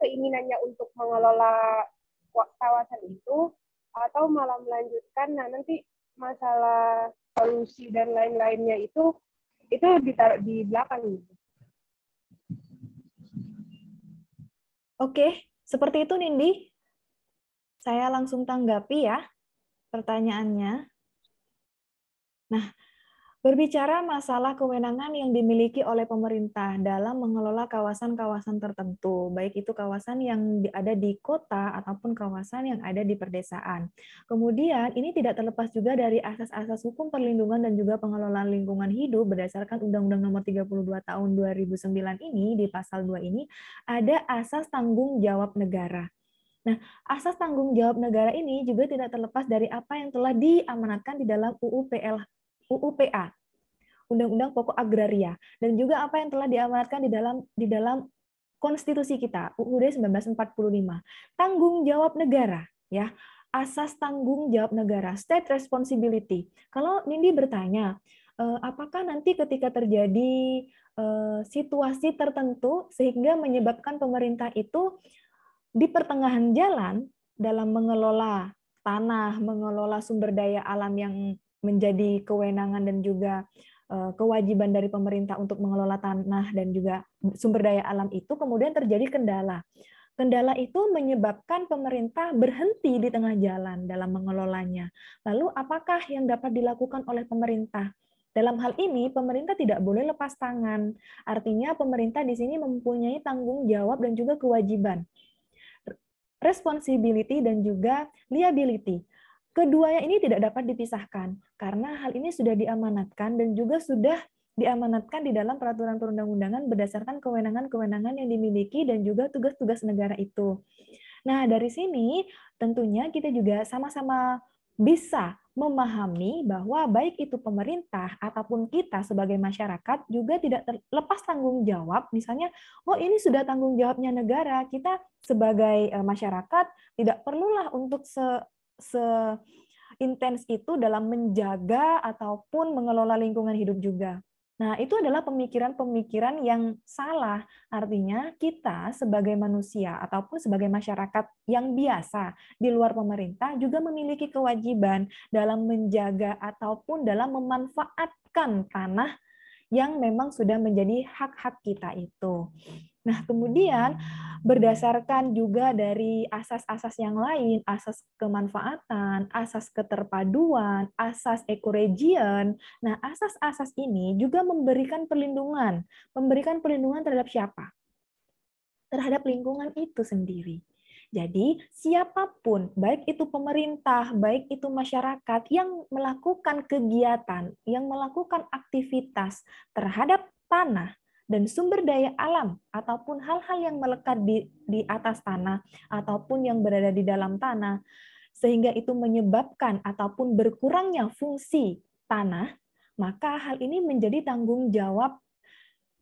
keinginannya untuk mengelola kawasan itu, atau malah melanjutkan? Nah, nanti masalah solusi dan lain-lainnya itu ditaruh di belakang. Oke, seperti itu Nindi. Saya langsung tanggapi ya pertanyaannya. Nah, Berbicara masalah kewenangan yang dimiliki oleh pemerintah dalam mengelola kawasan-kawasan tertentu, baik itu kawasan yang ada di kota ataupun kawasan yang ada di perdesaan. Kemudian, ini tidak terlepas juga dari asas-asas hukum perlindungan dan juga pengelolaan lingkungan hidup berdasarkan Undang-Undang Nomor 32 Tahun 2009 ini, di pasal 2 ini, ada asas tanggung jawab negara. Nah, asas tanggung jawab negara ini juga tidak terlepas dari apa yang telah diamanatkan di dalam UUPA, Undang-Undang Pokok Agraria, dan juga apa yang telah diamanatkan di dalam konstitusi kita, UUD 1945. Tanggung jawab negara, ya. Asas tanggung jawab negara, state responsibility. Kalau Nindi bertanya, apakah nanti ketika terjadi situasi tertentu sehingga menyebabkan pemerintah itu di pertengahan jalan dalam mengelola tanah, mengelola sumber daya alam yang menjadi kewenangan dan juga kewajiban dari pemerintah untuk mengelola tanah dan juga sumber daya alam itu, kemudian terjadi kendala. Kendala itu menyebabkan pemerintah berhenti di tengah jalan dalam mengelolanya. Lalu apakah yang dapat dilakukan oleh pemerintah? Dalam hal ini, pemerintah tidak boleh lepas tangan. Artinya pemerintah di sini mempunyai tanggung jawab dan juga kewajiban, responsibility dan juga liability. Keduanya ini tidak dapat dipisahkan karena hal ini sudah diamanatkan dan juga sudah diamanatkan di dalam peraturan perundang-undangan berdasarkan kewenangan-kewenangan yang dimiliki dan juga tugas-tugas negara itu. Nah, dari sini tentunya kita juga sama-sama bisa memahami bahwa baik itu pemerintah ataupun kita sebagai masyarakat juga tidak terlepas tanggung jawab. Misalnya, oh ini sudah tanggung jawabnya negara, kita sebagai masyarakat tidak perlulah untuk intens itu dalam menjaga ataupun mengelola lingkungan hidup juga. Nah, itu adalah pemikiran-pemikiran yang salah. Artinya, kita sebagai manusia ataupun sebagai masyarakat yang biasa di luar pemerintah juga memiliki kewajiban dalam menjaga ataupun dalam memanfaatkan tanah yang memang sudah menjadi hak-hak kita itu. Nah, kemudian berdasarkan juga dari asas-asas yang lain, asas kemanfaatan, asas keterpaduan, asas ekoregion. Nah, asas-asas ini juga memberikan perlindungan. Memberikan perlindungan terhadap siapa? Terhadap lingkungan itu sendiri. Jadi, siapapun, baik itu pemerintah, baik itu masyarakat yang melakukan kegiatan, yang melakukan aktivitas terhadap tanah dan sumber daya alam, ataupun hal-hal yang melekat di atas tanah, ataupun yang berada di dalam tanah, sehingga itu menyebabkan ataupun berkurangnya fungsi tanah, maka hal ini menjadi tanggung jawab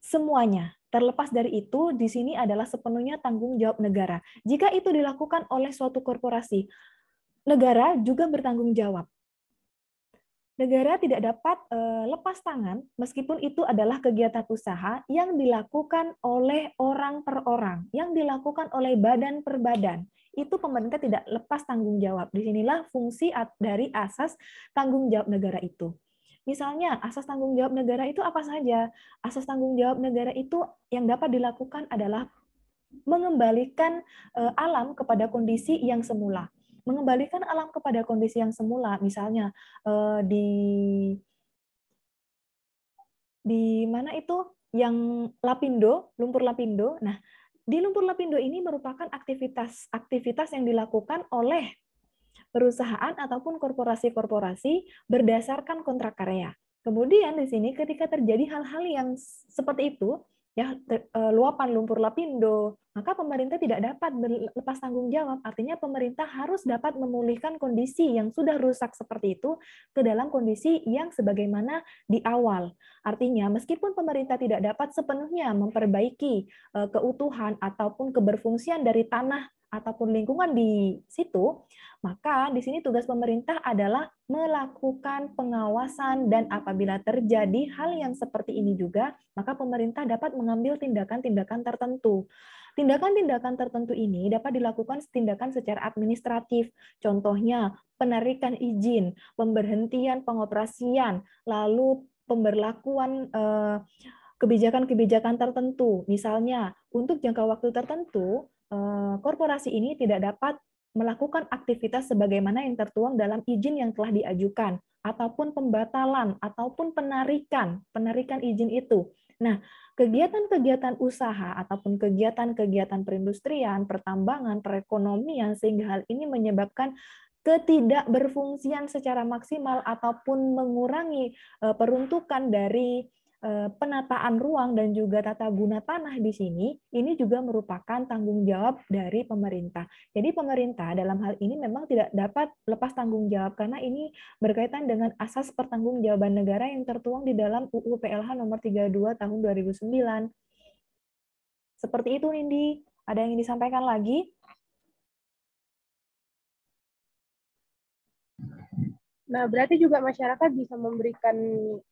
semuanya. Terlepas dari itu, di sini adalah sepenuhnya tanggung jawab negara. Jika itu dilakukan oleh suatu korporasi, negara juga bertanggung jawab. Negara tidak dapat lepas tangan meskipun itu adalah kegiatan usaha yang dilakukan oleh orang per orang, yang dilakukan oleh badan per badan. Itu pemerintah tidak lepas tanggung jawab. Disinilah fungsi dari asas tanggung jawab negara itu. Misalnya, asas tanggung jawab negara itu apa saja? Asas tanggung jawab negara itu yang dapat dilakukan adalah mengembalikan alam kepada kondisi yang semula. Mengembalikan alam kepada kondisi yang semula, misalnya di mana itu yang Lapindo, lumpur Lapindo. Nah, di lumpur Lapindo ini merupakan aktivitas yang dilakukan oleh perusahaan ataupun korporasi-korporasi berdasarkan kontrak karya. Kemudian di sini ketika terjadi hal-hal yang seperti itu, ya luapan lumpur Lapindo, maka pemerintah tidak dapat berlepas tanggung jawab. Artinya pemerintah harus dapat memulihkan kondisi yang sudah rusak seperti itu ke dalam kondisi yang sebagaimana di awal. Artinya meskipun pemerintah tidak dapat sepenuhnya memperbaiki keutuhan ataupun keberfungsian dari tanah ataupun lingkungan di situ, maka di sini tugas pemerintah adalah melakukan pengawasan dan apabila terjadi hal yang seperti ini juga, maka pemerintah dapat mengambil tindakan-tindakan tertentu. Tindakan-tindakan tertentu ini dapat dilakukan tindakan secara administratif, contohnya penarikan izin, pemberhentian pengoperasian, lalu pemberlakuan kebijakan-kebijakan tertentu. Misalnya, untuk jangka waktu tertentu, korporasi ini tidak dapat melakukan aktivitas sebagaimana yang tertuang dalam izin yang telah diajukan, ataupun pembatalan, ataupun penarikan izin itu. Nah, kegiatan-kegiatan usaha ataupun kegiatan-kegiatan perindustrian, pertambangan, perekonomian, sehingga hal ini menyebabkan ketidakberfungsian secara maksimal ataupun mengurangi peruntukan dari penataan ruang dan juga tata guna tanah di sini, ini juga merupakan tanggung jawab dari pemerintah. Jadi pemerintah dalam hal ini memang tidak dapat lepas tanggung jawab karena ini berkaitan dengan asas pertanggungjawaban negara yang tertuang di dalam UU PLH nomor 32 tahun 2009. Seperti itu, Nindi. Ada yang ingin disampaikan lagi? Nah, berarti juga masyarakat bisa memberikan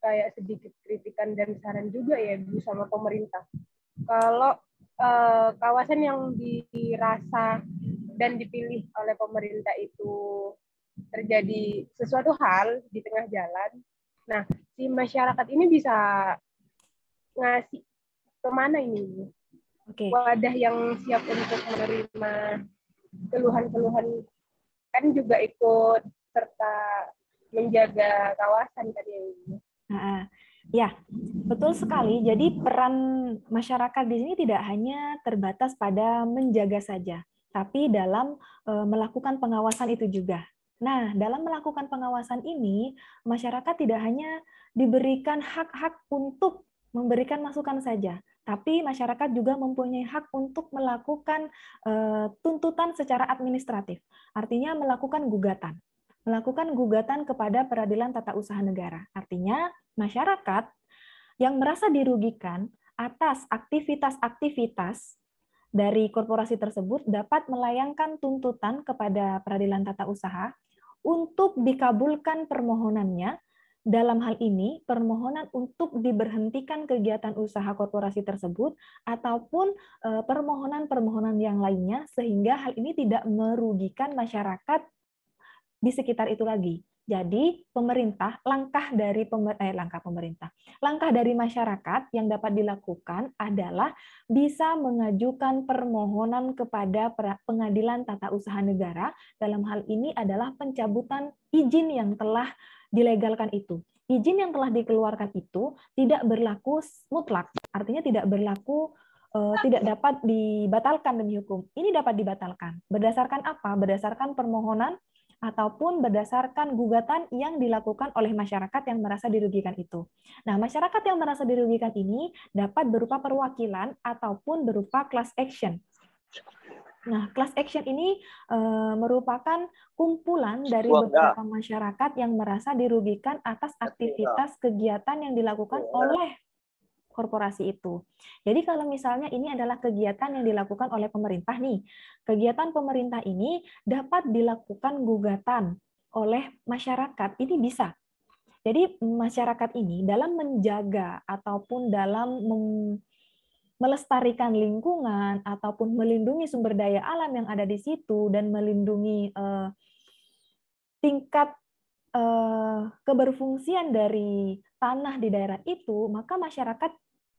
kayak sedikit kritikan dan saran juga ya Bu sama pemerintah. Kalau kawasan yang dirasa dan dipilih oleh pemerintah itu terjadi sesuatu hal di tengah jalan, nah si masyarakat ini bisa ngasih kemana ini? Oke. Wadah yang siap untuk menerima keluhan-keluhan, kan juga ikut serta menjaga kawasan tadi ya. Nah, ya, betul sekali. Jadi peran masyarakat di sini tidak hanya terbatas pada menjaga saja, tapi dalam melakukan pengawasan itu juga. Nah, dalam melakukan pengawasan ini, masyarakat tidak hanya diberikan hak-hak untuk memberikan masukan saja, tapi masyarakat juga mempunyai hak untuk melakukan tuntutan secara administratif, artinya melakukan gugatan kepada Peradilan Tata Usaha Negara. Artinya, masyarakat yang merasa dirugikan atas aktivitas-aktivitas dari korporasi tersebut dapat melayangkan tuntutan kepada Peradilan Tata Usaha untuk dikabulkan permohonannya. Dalam hal ini, permohonan untuk diberhentikan kegiatan usaha korporasi tersebut ataupun permohonan-permohonan yang lainnya, sehingga hal ini tidak merugikan masyarakat di sekitar itu lagi. Jadi pemerintah, langkah dari masyarakat yang dapat dilakukan adalah bisa mengajukan permohonan kepada Pengadilan Tata Usaha Negara. Dalam hal ini adalah pencabutan izin yang telah dilegalkan itu. Izin yang telah dikeluarkan itu tidak berlaku mutlak, artinya tidak berlaku, tidak dapat dibatalkan demi hukum. Ini dapat dibatalkan. Berdasarkan apa? Berdasarkan permohonan ataupun berdasarkan gugatan yang dilakukan oleh masyarakat yang merasa dirugikan itu. Nah, masyarakat yang merasa dirugikan ini dapat berupa perwakilan ataupun berupa class action. Nah, class action ini merupakan kumpulan dari beberapa masyarakat yang merasa dirugikan atas aktivitas kegiatan yang dilakukan oleh korporasi itu. Jadi kalau misalnya ini adalah kegiatan yang dilakukan oleh pemerintah nih, kegiatan pemerintah ini dapat dilakukan gugatan oleh masyarakat, ini bisa. Jadi masyarakat ini dalam menjaga ataupun dalam melestarikan lingkungan ataupun melindungi sumber daya alam yang ada di situ dan melindungi tingkat keberfungsian dari tanah di daerah itu, maka masyarakat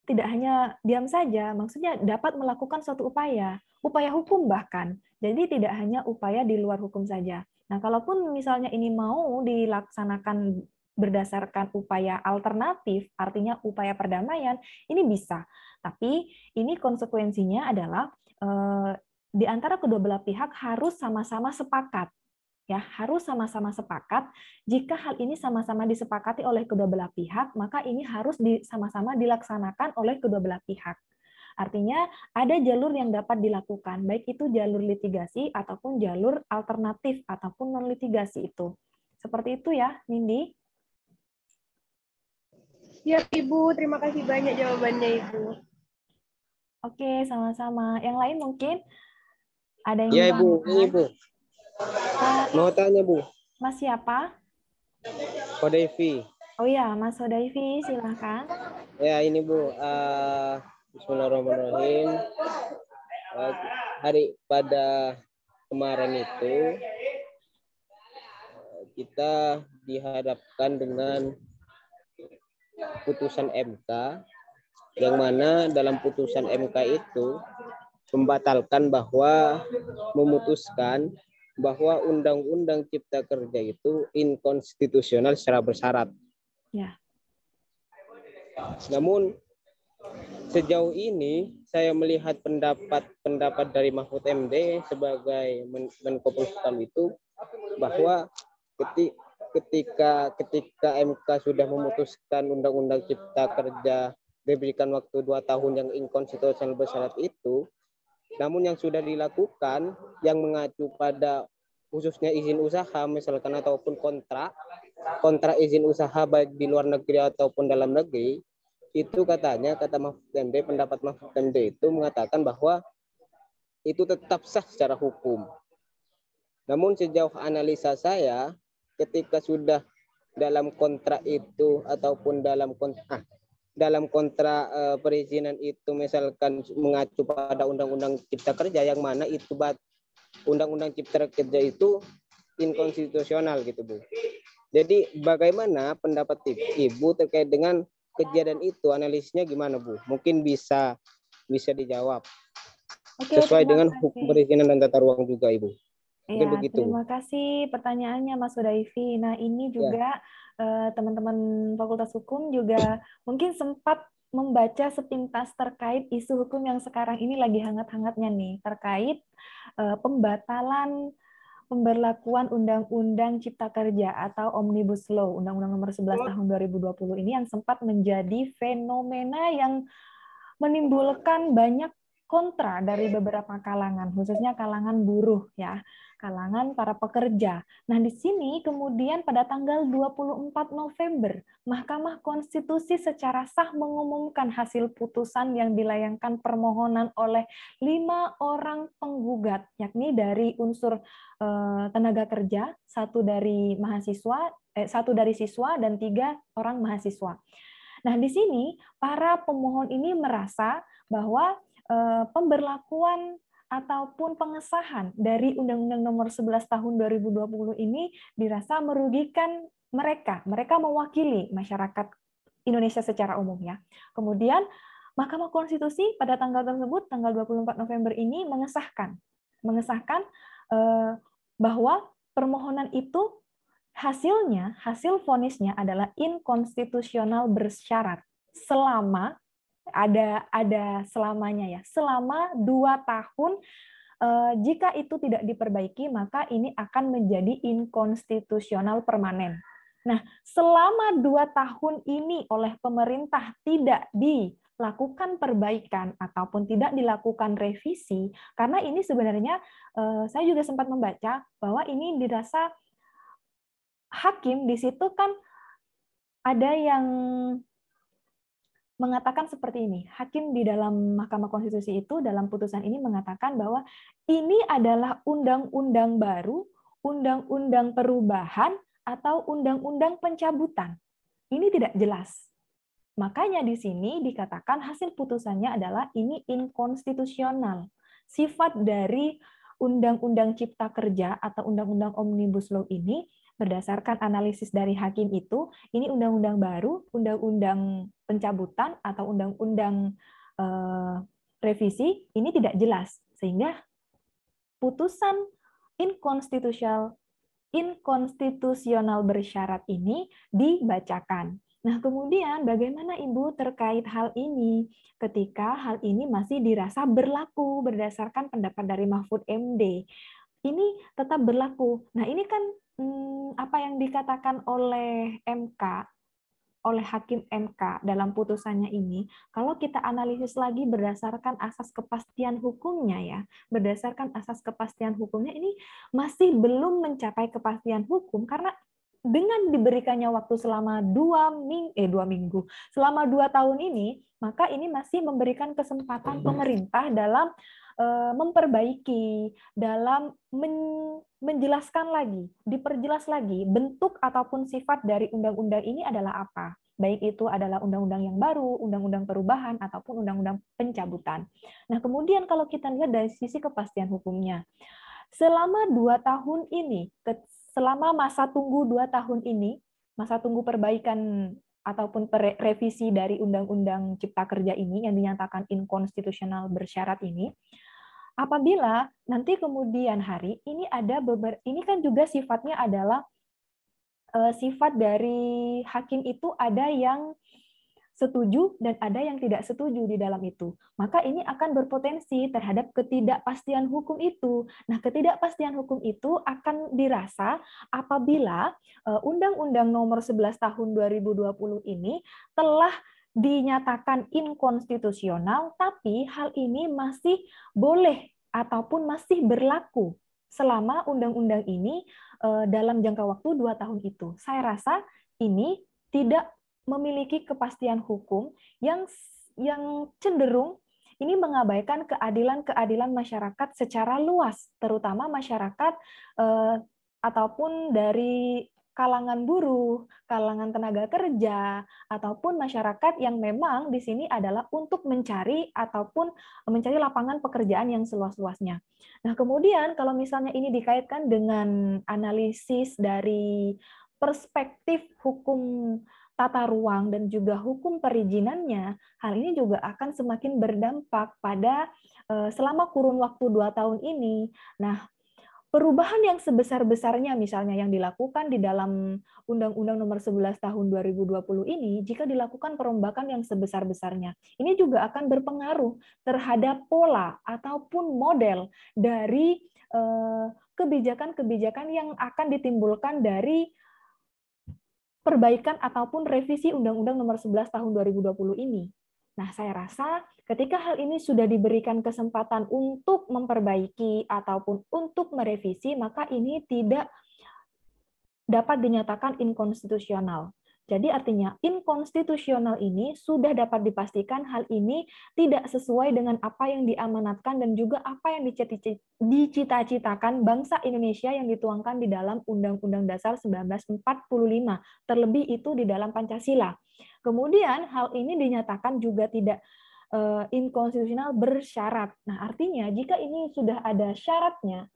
tidak hanya diam saja, maksudnya dapat melakukan suatu upaya hukum bahkan. Jadi tidak hanya upaya di luar hukum saja. Nah, kalaupun misalnya ini mau dilaksanakan berdasarkan upaya alternatif, artinya upaya perdamaian, ini bisa. Tapi ini konsekuensinya adalah di antara kedua belah pihak harus sama-sama sepakat. Ya, harus sama-sama sepakat. Jika hal ini sama-sama disepakati oleh kedua belah pihak, maka ini harus sama-sama dilaksanakan oleh kedua belah pihak. Artinya ada jalur yang dapat dilakukan, baik itu jalur litigasi ataupun jalur alternatif ataupun non litigasi itu. Seperti itu ya, Nindi. Siap Ibu, terima kasih banyak jawabannya Ibu. Oke, sama-sama. Yang lain mungkin ada yang ya Ibu, ini Ibu. Mau tanya Bu. Mas siapa? Hodeivi. Oh ya, Mas Hodeivi, silakan. Ya ini Bu. Bismillahirrahmanirrahim. Hari pada kemarin itu kita dihadapkan dengan putusan MK, yang mana dalam putusan MK itu membatalkan bahwa memutuskan bahwa Undang-Undang Cipta Kerja itu inkonstitusional secara bersyarat. Ya. Namun sejauh ini saya melihat pendapat dari Mahfud MD sebagai Menko Polhukam itu bahwa ketika MK sudah memutuskan Undang-Undang Cipta Kerja diberikan waktu 2 tahun yang inkonstitusional bersyarat itu, namun yang sudah dilakukan yang mengacu pada khususnya izin usaha misalkan ataupun kontrak izin usaha baik di luar negeri ataupun dalam negeri, itu kata Mahfud MD, pendapat Mahfud MD itu mengatakan bahwa itu tetap sah secara hukum. Namun sejauh analisa saya, ketika sudah dalam kontrak itu ataupun dalam kontrak perizinan itu misalkan mengacu pada Undang-Undang Cipta Kerja, yang mana itu Undang-Undang Cipta Kerja itu inkonstitusional gitu, Bu. Jadi bagaimana pendapat Ibu terkait dengan kejadian itu, analisisnya gimana, Bu? Mungkin bisa dijawab. Oke, Sesuai dengan kasih. hukum perizinan dan tata ruang juga, Ibu. Mungkin Ya, begitu. terima kasih pertanyaannya Mas Hudayfi. Nah, ini juga teman-teman Fakultas Hukum juga mungkin sempat membaca sepintas terkait isu hukum yang sekarang ini lagi hangat-hangatnya nih, terkait pembatalan pemberlakuan Undang-Undang Cipta Kerja atau Omnibus Law, Undang-Undang Nomor 11 Tahun 2020 ini yang sempat menjadi fenomena yang menimbulkan banyak kontra dari beberapa kalangan, khususnya kalangan buruh ya, kalangan para pekerja. Nah, di sini kemudian pada tanggal 24 November, Mahkamah Konstitusi secara sah mengumumkan hasil putusan yang dilayangkan permohonan oleh 5 orang penggugat, yakni dari unsur tenaga kerja, 1 dari mahasiswa, 1 dari siswa, dan 3 orang mahasiswa. Nah, di sini para pemohon ini merasa bahwa pemberlakuan ataupun pengesahan dari Undang-Undang Nomor 11 Tahun 2020 ini dirasa merugikan mereka. Mereka mewakili masyarakat Indonesia secara umum ya. Kemudian Mahkamah Konstitusi pada tanggal tersebut, tanggal 24 November ini mengesahkan bahwa permohonan itu hasil vonisnya adalah inkonstitusional bersyarat selama ada selamanya ya, selama 2 tahun. Jika itu tidak diperbaiki, maka ini akan menjadi inkonstitusional permanen. Nah, selama 2 tahun ini oleh pemerintah tidak dilakukan perbaikan ataupun tidak dilakukan revisi, karena ini sebenarnya saya juga sempat membaca bahwa ini dirasa hakim di situ kan ada yang mengatakan seperti ini. Hakim di dalam Mahkamah Konstitusi itu dalam putusan ini mengatakan bahwa ini adalah undang-undang baru, undang-undang perubahan, atau undang-undang pencabutan. Ini tidak jelas. Makanya di sini dikatakan hasil putusannya adalah ini inkonstitusional. Sifat dari Undang-Undang Cipta Kerja atau Undang-Undang Omnibus Law ini berdasarkan analisis dari hakim itu, ini undang-undang baru, undang-undang pencabutan atau undang-undang revisi, ini tidak jelas. Sehingga putusan inkonstitusional bersyarat ini dibacakan. Nah, kemudian bagaimana Ibu terkait hal ini ketika hal ini masih dirasa berlaku berdasarkan pendapat dari Mahfud MD? Ini tetap berlaku. Nah, ini kan apa yang dikatakan oleh MK, oleh Hakim MK dalam putusannya ini, kalau kita analisis lagi berdasarkan asas kepastian hukumnya ya, berdasarkan asas kepastian hukumnya ini masih belum mencapai kepastian hukum karena dengan diberikannya waktu selama 2 minggu, selama 2 tahun ini, maka ini masih memberikan kesempatan pemerintah dalam memperbaiki, dalam menjelaskan lagi, diperjelas lagi bentuk ataupun sifat dari undang-undang ini adalah apa. Baik itu adalah undang-undang yang baru, undang-undang perubahan, ataupun undang-undang pencabutan. Nah, kemudian kalau kita lihat dari sisi kepastian hukumnya, selama 2 tahun ini, selama masa tunggu 2 tahun ini, masa tunggu perbaikan ataupun revisi dari Undang-Undang Cipta Kerja ini yang dinyatakan inkonstitusional bersyarat ini, apabila nanti kemudian hari ini ada ini kan juga sifatnya adalah sifat dari hakim itu ada yang setuju dan ada yang tidak setuju di dalam itu. Maka ini akan berpotensi terhadap ketidakpastian hukum itu. Nah, ketidakpastian hukum itu akan dirasa apabila Undang-Undang Nomor 11 Tahun 2020 ini telah dinyatakan inkonstitusional, tapi hal ini masih boleh ataupun masih berlaku selama undang-undang ini dalam jangka waktu 2 tahun itu. Saya rasa ini tidak memiliki kepastian hukum yang cenderung ini mengabaikan keadilan masyarakat secara luas, terutama masyarakat ataupun dari kalangan buruh, kalangan tenaga kerja, ataupun masyarakat yang memang di sini adalah untuk mencari ataupun mencari lapangan pekerjaan yang seluas-luasnya. Nah, kemudian kalau misalnya ini dikaitkan dengan analisis dari perspektif hukum tata ruang dan juga hukum perizinannya, hal ini juga akan semakin berdampak pada selama kurun waktu 2 tahun ini. Nah, perubahan yang sebesar-besarnya misalnya yang dilakukan di dalam Undang-Undang Nomor 11 Tahun 2020 ini, jika dilakukan perombakan yang sebesar-besarnya, ini juga akan berpengaruh terhadap pola ataupun model dari kebijakan-kebijakan yang akan ditimbulkan dari perbaikan ataupun revisi Undang-Undang Nomor 11 Tahun 2020 ini. Nah, saya rasa ketika hal ini sudah diberikan kesempatan untuk memperbaiki ataupun untuk merevisi, maka ini tidak dapat dinyatakan inkonstitusional. Jadi artinya inkonstitusional ini sudah dapat dipastikan hal ini tidak sesuai dengan apa yang diamanatkan dan juga apa yang dicita-citakan bangsa Indonesia yang dituangkan di dalam Undang-Undang Dasar 1945, terlebih itu di dalam Pancasila. Kemudian hal ini dinyatakan juga tidak inkonstitusional bersyarat. Nah, artinya jika ini sudah ada syaratnya,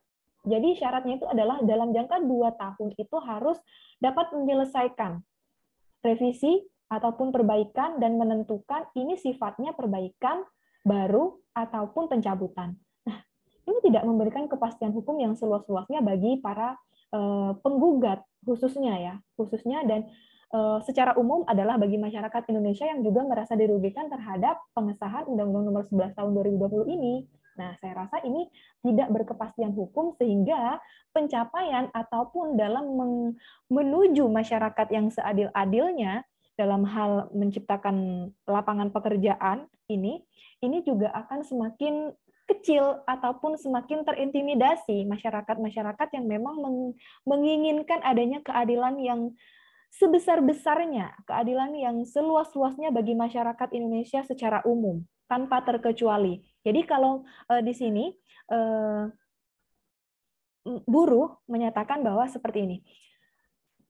jadi syaratnya itu adalah dalam jangka 2 tahun itu harus dapat menyelesaikan revisi ataupun perbaikan dan menentukan ini sifatnya perbaikan baru ataupun pencabutan. Nah, ini tidak memberikan kepastian hukum yang seluas-luasnya bagi para penggugat khususnya dan secara umum adalah bagi masyarakat Indonesia yang juga merasa dirugikan terhadap pengesahan Undang-Undang Nomor 11 Tahun 2020 ini. Nah, saya rasa ini tidak berkepastian hukum sehingga pencapaian ataupun dalam menuju masyarakat yang seadil-adilnya dalam hal menciptakan lapangan pekerjaan ini juga akan semakin kecil ataupun semakin terintimidasi masyarakat-masyarakat yang memang menginginkan adanya keadilan yang sebesar-besarnya, keadilan yang seluas-luasnya bagi masyarakat Indonesia secara umum, tanpa terkecuali. Jadi kalau di sini buruh menyatakan bahwa seperti ini.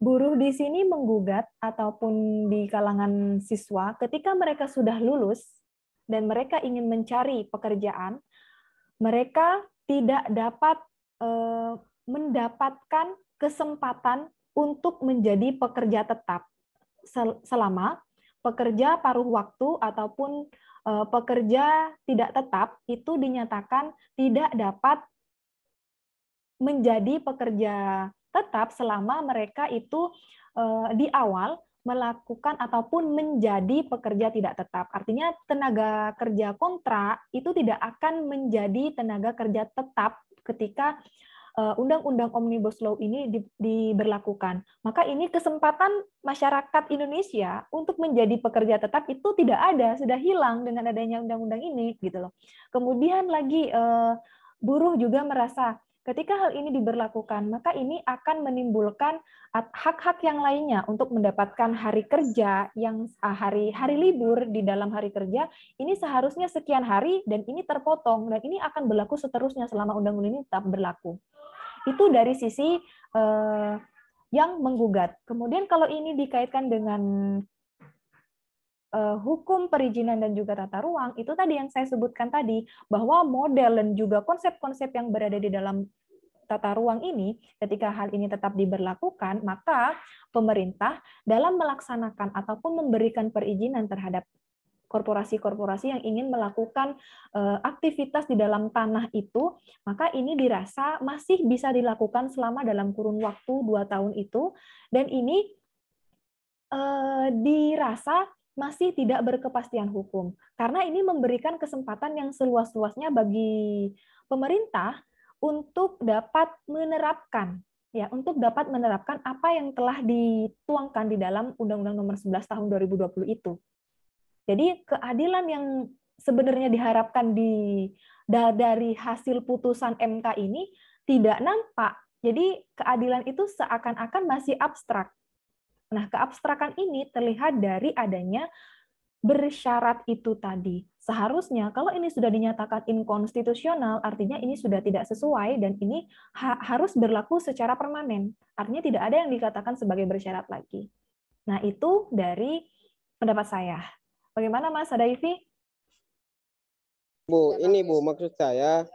Buruh di sini menggugat ataupun di kalangan siswa ketika mereka sudah lulus dan mereka ingin mencari pekerjaan, mereka tidak dapat mendapatkan kesempatan untuk menjadi pekerja tetap selama pekerja paruh waktu ataupun pekerja tidak tetap itu dinyatakan tidak dapat menjadi pekerja tetap selama mereka itu di awal melakukan ataupun menjadi pekerja tidak tetap. Artinya tenaga kerja kontrak itu tidak akan menjadi tenaga kerja tetap ketika Undang-Undang Omnibus Law ini diberlakukan. Maka ini kesempatan masyarakat Indonesia untuk menjadi pekerja tetap itu tidak ada, sudah hilang dengan adanya undang-undang ini gitu loh. Kemudian lagi buruh juga merasa ketika hal ini diberlakukan, maka ini akan menimbulkan hak-hak yang lainnya untuk mendapatkan hari kerja yang hari libur di dalam hari kerja ini seharusnya sekian hari dan ini terpotong dan ini akan berlaku seterusnya selama undang-undang ini tetap berlaku. Itu dari sisi yang menggugat. Kemudian kalau ini dikaitkan dengan hukum perizinan dan juga tata ruang, itu tadi yang saya sebutkan tadi, bahwa model dan juga konsep-konsep yang berada di dalam tata ruang ini, ketika hal ini tetap diberlakukan, maka pemerintah dalam melaksanakan ataupun memberikan perizinan terhadap korporasi-korporasi yang ingin melakukan aktivitas di dalam tanah itu, maka ini dirasa masih bisa dilakukan selama dalam kurun waktu 2 tahun itu, dan ini dirasa masih tidak berkepastian hukum. Karena ini memberikan kesempatan yang seluas-luasnya bagi pemerintah untuk dapat menerapkan apa yang telah dituangkan di dalam Undang-Undang Nomor 11 Tahun 2020 itu. Jadi keadilan yang sebenarnya diharapkan dari hasil putusan MK ini tidak nampak. Jadi keadilan itu seakan-akan masih abstrak. Nah, keabstrakan ini terlihat dari adanya bersyarat itu tadi. Seharusnya kalau ini sudah dinyatakan inkonstitusional, artinya ini sudah tidak sesuai dan ini harus berlaku secara permanen. Artinya tidak ada yang dikatakan sebagai bersyarat lagi. Nah, itu dari pendapat saya. Bagaimana Mas Hadaifi? Bu, ini Bu, maksud saya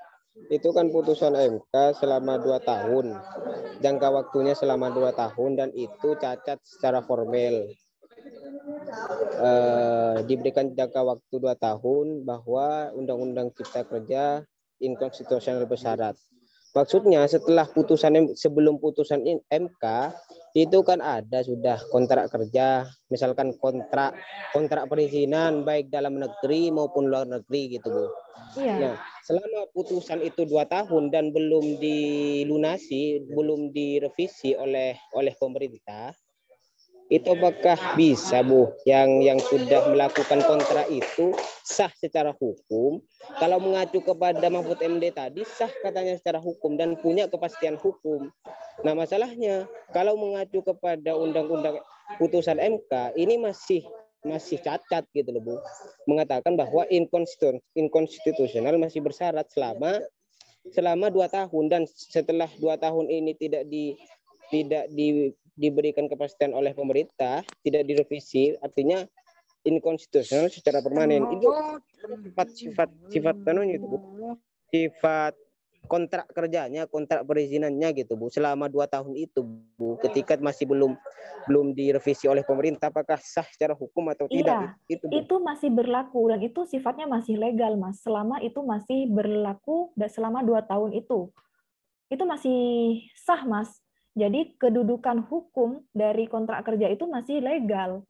itu kan putusan MK selama 2 tahun. Jangka waktunya selama 2 tahun dan itu cacat secara formal. Diberikan jangka waktu 2 tahun bahwa Undang-Undang Cipta Kerja inkonstitusional bersyarat. Maksudnya setelah putusan sebelum putusan MK itu kan ada sudah kontrak kerja, misalkan kontrak perizinan baik dalam negeri maupun luar negeri gitu Bu. Iya. Nah, selama putusan itu 2 tahun dan belum dilunasi, belum direvisi oleh pemerintah, itu apakah bisa Bu yang sudah melakukan kontrak itu sah secara hukum? Kalau mengacu kepada Mahfud MD tadi sah katanya secara hukum dan punya kepastian hukum. Nah, masalahnya kalau mengacu kepada undang-undang putusan MK ini masih cacat gitu loh Bu. Mengatakan bahwa inkonstitusional masih bersyarat selama 2 tahun dan setelah 2 tahun ini tidak diberikan kepastian oleh pemerintah, tidak direvisi, artinya inkonstitusional secara permanen. Itu sifat kontrak kerjanya, kontrak perizinannya gitu Bu, selama 2 tahun itu Bu, ketika masih belum direvisi oleh pemerintah, apakah sah secara hukum atau tidak? Iya, itu masih berlaku dan itu sifatnya masih legal Mas, selama itu masih berlaku dan selama 2 tahun itu masih sah Mas. Jadi kedudukan hukum dari kontrak kerja itu masih legal.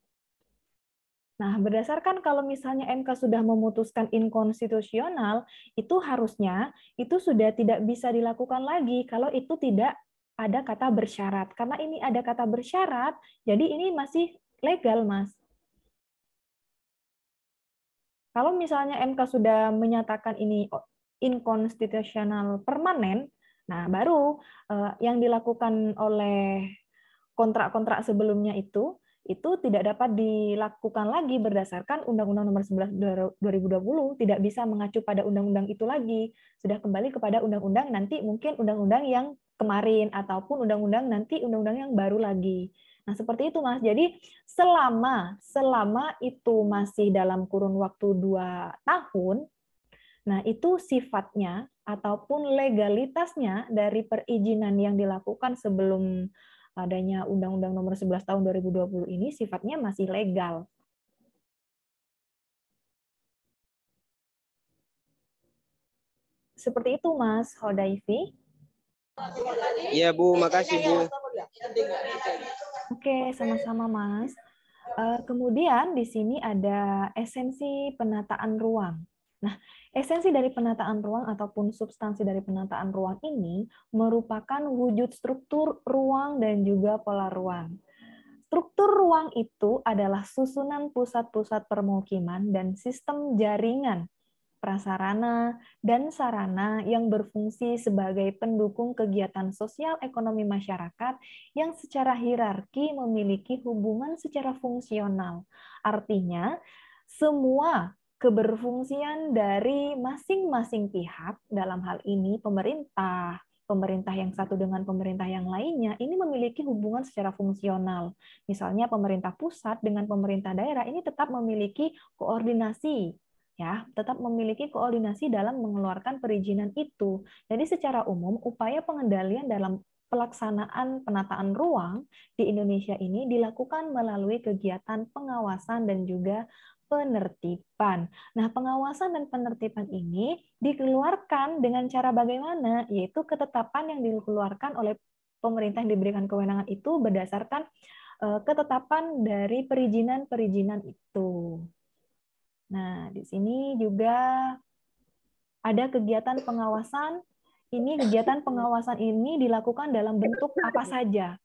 Nah, berdasarkan kalau misalnya MK sudah memutuskan inkonstitusional, itu harusnya itu sudah tidak bisa dilakukan lagi kalau itu tidak ada kata bersyarat. Karena ini ada kata bersyarat, jadi ini masih legal, Mas. Kalau misalnya MK sudah menyatakan ini inkonstitusional permanen, nah baru yang dilakukan oleh kontrak-kontrak sebelumnya itu tidak dapat dilakukan lagi berdasarkan Undang-Undang Nomor 11 2020, tidak bisa mengacu pada undang-undang itu lagi, sudah kembali kepada undang-undang nanti mungkin undang-undang yang kemarin ataupun undang-undang nanti undang-undang yang baru lagi. Nah, seperti itu Mas. Jadi selama itu masih dalam kurun waktu 2 tahun, nah itu sifatnya ataupun legalitasnya dari perizinan yang dilakukan sebelum adanya Undang-Undang Nomor 11 Tahun 2020 ini sifatnya masih legal. Seperti itu Mas Hodaifi. Iya Bu, makasih Bu. Oke, sama-sama Mas. Kemudian di sini ada esensi penataan ruang. Nah, esensi dari penataan ruang ataupun substansi dari penataan ruang ini merupakan wujud struktur ruang dan juga pola ruang. Struktur ruang itu adalah susunan pusat-pusat permukiman dan sistem jaringan, prasarana, dan sarana yang berfungsi sebagai pendukung kegiatan sosial ekonomi masyarakat yang secara hierarki memiliki hubungan secara fungsional. Artinya, semua keberfungsian dari masing-masing pihak, dalam hal ini pemerintah yang satu dengan pemerintah yang lainnya, ini memiliki hubungan secara fungsional. Misalnya pemerintah pusat dengan pemerintah daerah ini tetap memiliki koordinasi, ya, tetap memiliki koordinasi dalam mengeluarkan perizinan itu. Jadi secara umum upaya pengendalian dalam pelaksanaan penataan ruang di Indonesia ini dilakukan melalui kegiatan pengawasan dan juga penertiban. Nah, pengawasan dan penertiban ini dikeluarkan dengan cara bagaimana? Yaitu ketetapan yang dikeluarkan oleh pemerintah yang diberikan kewenangan itu berdasarkan ketetapan dari perizinan-perizinan itu. Nah, di sini juga ada kegiatan pengawasan. Ini kegiatan pengawasan ini dilakukan dalam bentuk apa saja?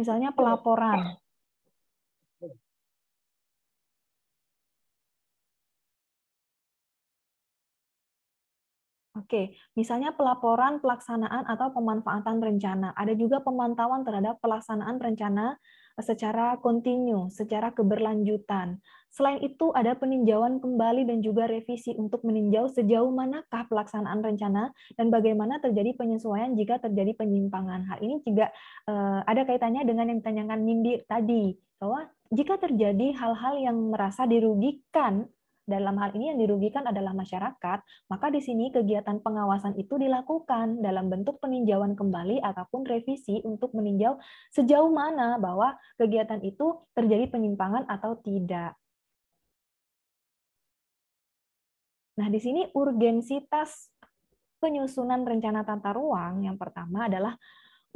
Misalnya pelaporan. Oke, misalnya pelaporan pelaksanaan atau pemanfaatan rencana. Ada juga pemantauan terhadap pelaksanaan rencana secara kontinu, secara keberlanjutan. Selain itu, ada peninjauan kembali dan juga revisi untuk meninjau sejauh manakah pelaksanaan rencana dan bagaimana terjadi penyesuaian jika terjadi penyimpangan. Hal ini juga ada kaitannya dengan yang ditanyakan Nindi tadi, bahwa jika terjadi hal-hal yang merasa dirugikan, dalam hal ini yang dirugikan adalah masyarakat, maka di sini kegiatan pengawasan itu dilakukan dalam bentuk peninjauan kembali ataupun revisi untuk meninjau sejauh mana bahwa kegiatan itu terjadi penyimpangan atau tidak. Nah, di sini urgensitas penyusunan rencana tata ruang yang pertama adalah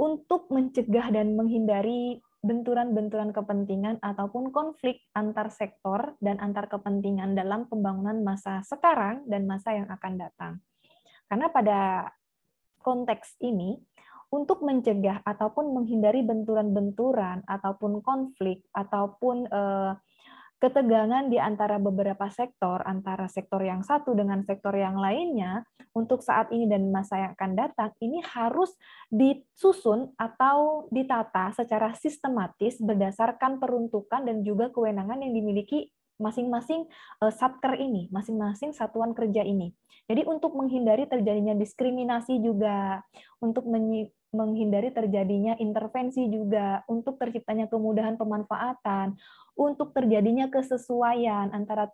untuk mencegah dan menghindari benturan-benturan kepentingan ataupun konflik antar sektor dan antar kepentingan dalam pembangunan masa sekarang dan masa yang akan datang. Karena pada konteks ini, untuk mencegah ataupun menghindari benturan-benturan ataupun konflik ataupun ketegangan di antara beberapa sektor, antara sektor yang satu dengan sektor yang lainnya, untuk saat ini dan masa yang akan datang, ini harus disusun atau ditata secara sistematis berdasarkan peruntukan dan juga kewenangan yang dimiliki masing-masing satker ini, masing-masing satuan kerja ini. Jadi untuk menghindari terjadinya diskriminasi juga, untuk menghindari terjadinya intervensi juga, untuk terciptanya kemudahan pemanfaatan, untuk terjadinya kesesuaian antara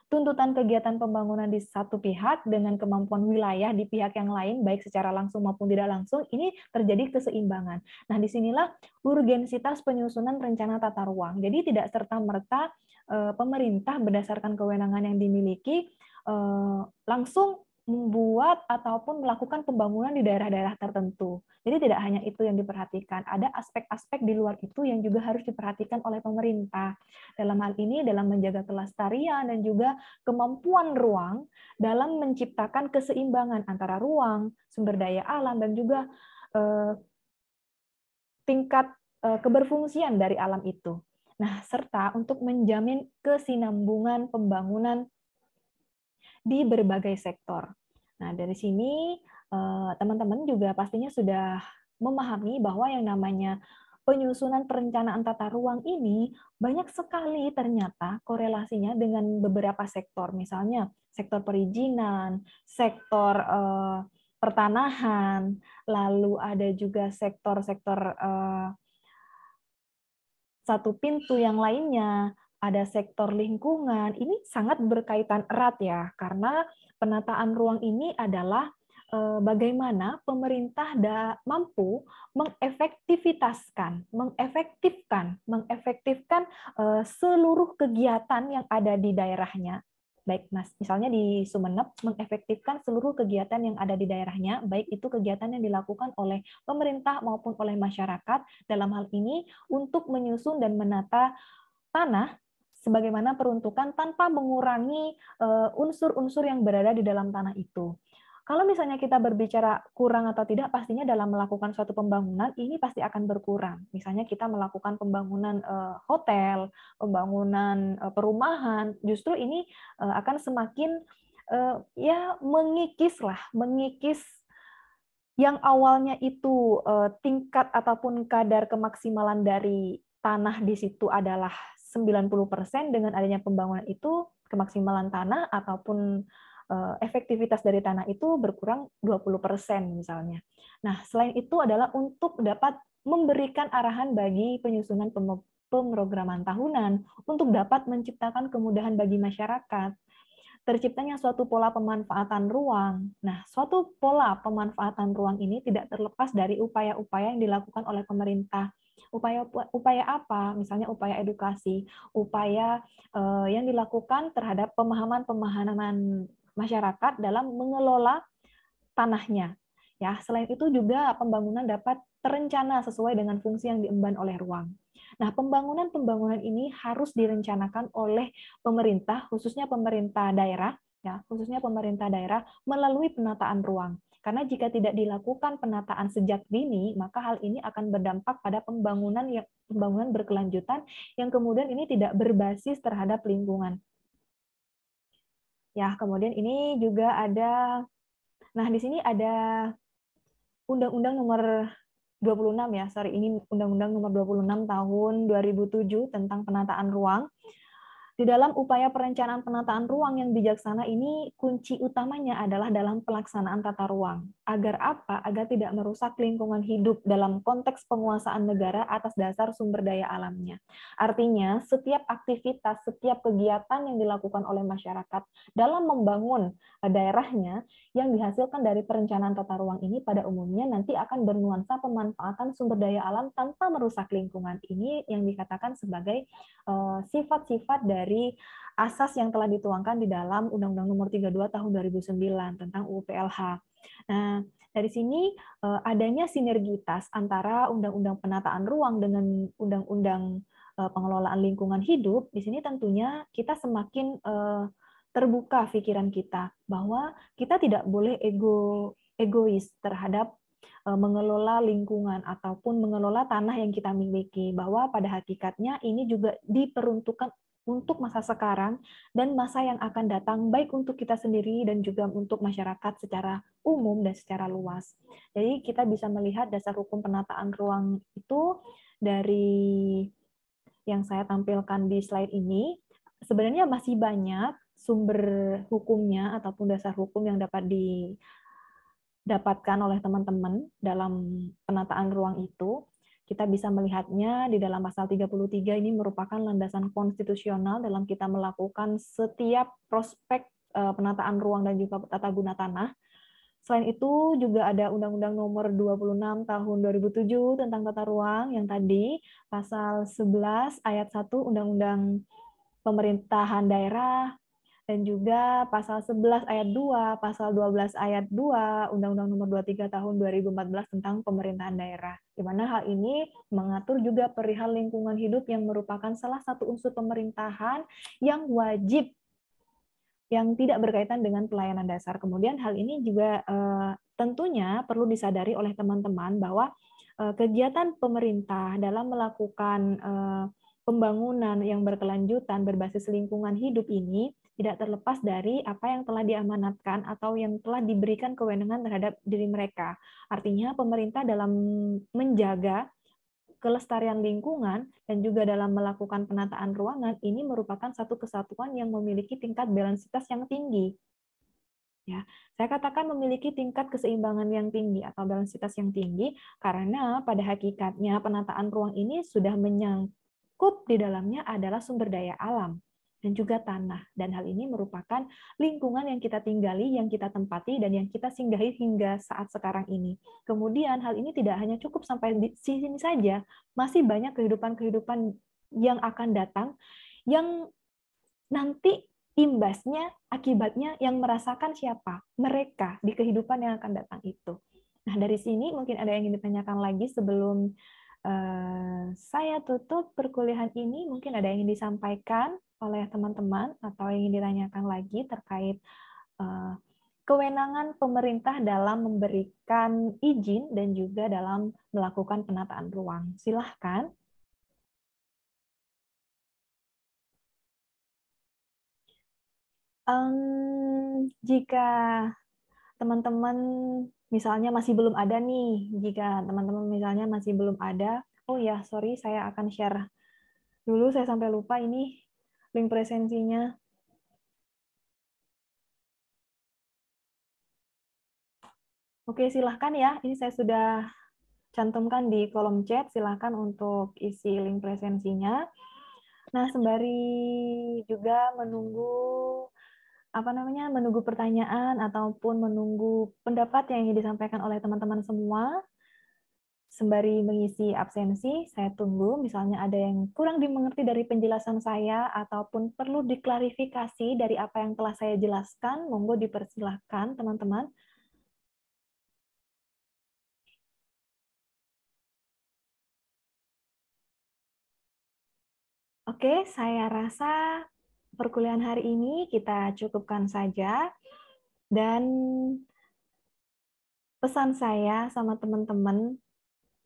tuntutan kegiatan pembangunan di satu pihak dengan kemampuan wilayah di pihak yang lain, baik secara langsung maupun tidak langsung, ini terjadi keseimbangan. Nah, disinilah urgensitas penyusunan rencana tata ruang. Jadi tidak serta-merta pemerintah berdasarkan kewenangan yang dimiliki langsung membuat ataupun melakukan pembangunan di daerah-daerah tertentu. Jadi tidak hanya itu yang diperhatikan, ada aspek-aspek di luar itu yang juga harus diperhatikan oleh pemerintah. Dalam hal ini, dalam menjaga kelestarian dan juga kemampuan ruang dalam menciptakan keseimbangan antara ruang, sumber daya alam, dan juga tingkat keberfungsian dari alam itu. Nah, serta untuk menjamin kesinambungan pembangunan di berbagai sektor. Nah, dari sini teman-teman juga pastinya sudah memahami bahwa yang namanya penyusunan perencanaan tata ruang ini banyak sekali ternyata korelasinya dengan beberapa sektor, misalnya sektor perizinan, sektor pertanahan, lalu ada juga sektor-sektor satu pintu yang lainnya, ada sektor lingkungan, ini sangat berkaitan erat ya, karena penataan ruang ini adalah bagaimana pemerintah mampu mengefektifkan seluruh kegiatan yang ada di daerahnya. Baik, Mas, misalnya di Sumeneb mengefektifkan seluruh kegiatan yang ada di daerahnya, baik itu kegiatan yang dilakukan oleh pemerintah maupun oleh masyarakat, dalam hal ini untuk menyusun dan menata tanah sebagaimana peruntukan tanpa mengurangi unsur-unsur yang berada di dalam tanah itu. Kalau misalnya kita berbicara kurang atau tidak, pastinya dalam melakukan suatu pembangunan ini pasti akan berkurang. Misalnya kita melakukan pembangunan hotel, pembangunan perumahan, justru ini akan semakin ya mengikis yang awalnya itu tingkat ataupun kadar kemaksimalan dari tanah di situ adalah 90%, dengan adanya pembangunan itu kemaksimalan tanah ataupun efektivitas dari tanah itu berkurang 20% misalnya. Nah, selain itu adalah untuk dapat memberikan arahan bagi penyusunan pemrograman tahunan untuk dapat menciptakan kemudahan bagi masyarakat. Terciptanya suatu pola pemanfaatan ruang. Nah, suatu pola pemanfaatan ruang ini tidak terlepas dari upaya-upaya yang dilakukan oleh pemerintah. Upaya apa? Misalnya upaya edukasi, upaya yang dilakukan terhadap pemahaman masyarakat dalam mengelola tanahnya. Ya, selain itu juga pembangunan dapat terencana sesuai dengan fungsi yang diemban oleh ruang. Nah, pembangunan ini harus direncanakan oleh pemerintah, khususnya pemerintah daerah, ya, khususnya pemerintah daerah melalui penataan ruang. Karena jika tidak dilakukan penataan sejak dini, maka hal ini akan berdampak pada pembangunan berkelanjutan yang kemudian ini tidak berbasis terhadap lingkungan. Ya, kemudian ini juga ada, nah di sini ada Undang-Undang nomor 26 ya, ini Undang-Undang nomor 26 tahun 2007 tentang penataan ruang. Di dalam upaya perencanaan penataan ruang yang bijaksana ini, kunci utamanya adalah dalam pelaksanaan tata ruang. Agar apa? Agar tidak merusak lingkungan hidup dalam konteks penguasaan negara atas dasar sumber daya alamnya. Artinya, setiap aktivitas, setiap kegiatan yang dilakukan oleh masyarakat dalam membangun daerahnya yang dihasilkan dari perencanaan tata ruang ini pada umumnya nanti akan bernuansa pemanfaatan sumber daya alam tanpa merusak lingkungan. Ini yang dikatakan sebagai sifat-sifat dari asas yang telah dituangkan di dalam Undang-Undang Nomor 32 Tahun 2009 tentang UU PLH. Nah, dari sini adanya sinergitas antara Undang-Undang Penataan Ruang dengan Undang-Undang Pengelolaan Lingkungan Hidup. Di sini tentunya kita semakin terbuka pikiran kita bahwa kita tidak boleh egois terhadap mengelola lingkungan ataupun mengelola tanah yang kita miliki, bahwa pada hakikatnya ini juga diperuntukkan untuk masa sekarang dan masa yang akan datang, baik untuk kita sendiri dan juga untuk masyarakat secara umum dan secara luas. Jadi kita bisa melihat dasar hukum penataan ruang itu dari yang saya tampilkan di slide ini. Sebenarnya masih banyak sumber hukumnya ataupun dasar hukum yang dapat didapatkan oleh teman-teman dalam penataan ruang itu. Kita bisa melihatnya di dalam pasal 33 ini merupakan landasan konstitusional dalam kita melakukan setiap prospek penataan ruang dan juga tata guna tanah. Selain itu juga ada Undang-Undang Nomor 26 Tahun 2007 tentang tata ruang yang tadi, pasal 11 ayat 1 Undang-Undang Pemerintahan Daerah, dan juga pasal 11 ayat 2, pasal 12 ayat 2, Undang-Undang Nomor 23 Tahun 2014 tentang pemerintahan daerah. Di mana hal ini mengatur juga perihal lingkungan hidup yang merupakan salah satu unsur pemerintahan yang wajib, yang tidak berkaitan dengan pelayanan dasar. Kemudian hal ini juga tentunya perlu disadari oleh teman-teman bahwa kegiatan pemerintah dalam melakukan pembangunan yang berkelanjutan berbasis lingkungan hidup ini tidak terlepas dari apa yang telah diamanatkan atau yang telah diberikan kewenangan terhadap diri mereka. Artinya pemerintah dalam menjaga kelestarian lingkungan dan juga dalam melakukan penataan ruangan ini merupakan satu kesatuan yang memiliki tingkat balansitas yang tinggi. Ya, saya katakan memiliki tingkat keseimbangan yang tinggi atau balansitas yang tinggi karena pada hakikatnya penataan ruang ini sudah menyangkut di dalamnya adalah sumber daya alam dan juga tanah. Dan hal ini merupakan lingkungan yang kita tinggali, yang kita tempati, dan yang kita singgahi hingga saat sekarang ini. Kemudian hal ini tidak hanya cukup sampai di sini saja, masih banyak kehidupan-kehidupan yang akan datang, yang nanti imbasnya, akibatnya yang merasakan siapa? Mereka di kehidupan yang akan datang itu. Nah, dari sini mungkin ada yang ingin ditanyakan lagi sebelum saya tutup perkuliahan ini. Mungkin ada yang ingin disampaikan oleh teman-teman atau yang ingin ditanyakan lagi terkait kewenangan pemerintah dalam memberikan izin dan juga dalam melakukan penataan ruang. Silahkan. Jika teman-teman misalnya masih belum ada nih, jika teman-teman misalnya masih belum ada, oh ya, sorry, saya akan share dulu, saya sampai lupa ini link presensinya. Oke, silahkan ya, ini saya sudah cantumkan di kolom chat, silahkan untuk isi link presensinya. Nah, sembari juga menunggu menunggu pertanyaan ataupun menunggu pendapat yang ingin disampaikan oleh teman-teman semua. sembari mengisi absensi, saya tunggu. Misalnya ada yang kurang dimengerti dari penjelasan saya ataupun perlu diklarifikasi dari apa yang telah saya jelaskan, monggo dipersilahkan teman-teman. Oke, saya rasa perkuliahan hari ini kita cukupkan saja. Dan pesan saya sama teman-teman,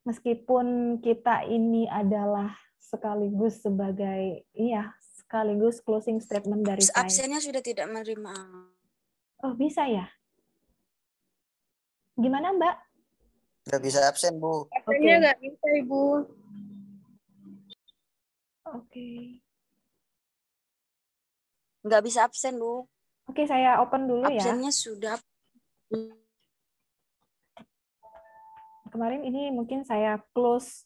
meskipun kita ini adalah sekaligus closing statement dari saya. Absennya sudah tidak menerima. Oh, bisa ya? Gimana, Mbak? Nggak bisa absen, Bu. Absennya nggak bisa, Ibu. Oke. Nggak bisa absen, Bu. Oke, saya open dulu ya. Absennya sudah. Kemarin ini mungkin saya close.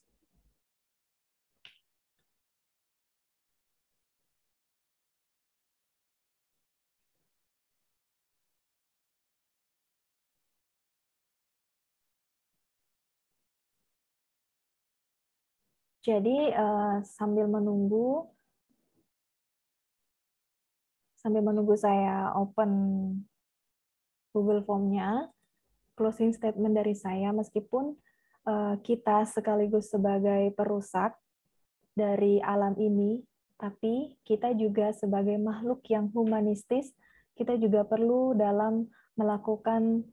Jadi sambil menunggu saya open Google Form-nya, closing statement dari saya, meskipun kita sekaligus sebagai perusak dari alam ini, tapi kita juga sebagai makhluk yang humanistis, kita juga perlu dalam melakukan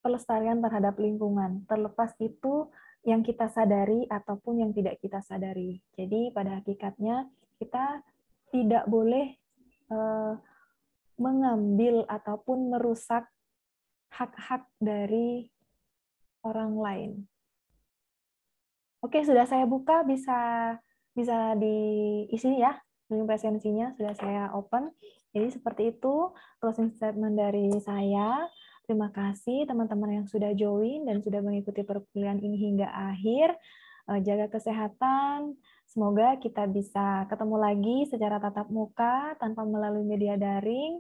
pelestarian terhadap lingkungan, terlepas itu yang kita sadari ataupun yang tidak kita sadari. Jadi pada hakikatnya kita tidak boleh mengambil ataupun merusak hak-hak dari orang lain. Oke, sudah saya buka, bisa diisi ya, link presensinya sudah saya open. Jadi seperti itu closing statement dari saya. Terima kasih teman-teman yang sudah join dan sudah mengikuti perkuliahan ini hingga akhir. Jaga kesehatan. Semoga kita bisa ketemu lagi secara tatap muka tanpa melalui media daring.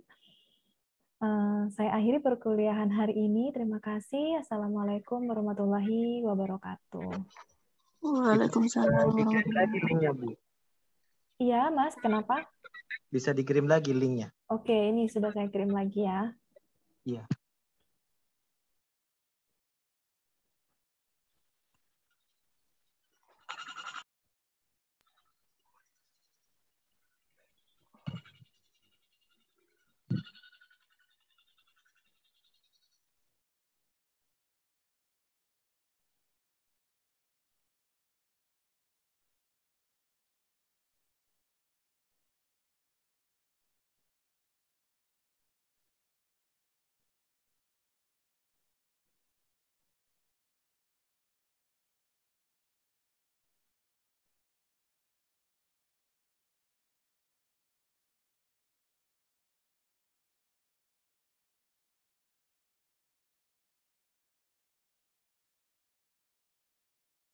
Saya akhiri perkuliahan hari ini. Terima kasih. Assalamualaikum warahmatullahi wabarakatuh. Waalaikumsalam. Dikirim lagi linknya, Bu. Iya, Mas. Kenapa? Bisa dikirim lagi linknya. Oke, ini sudah saya kirim lagi ya. Iya.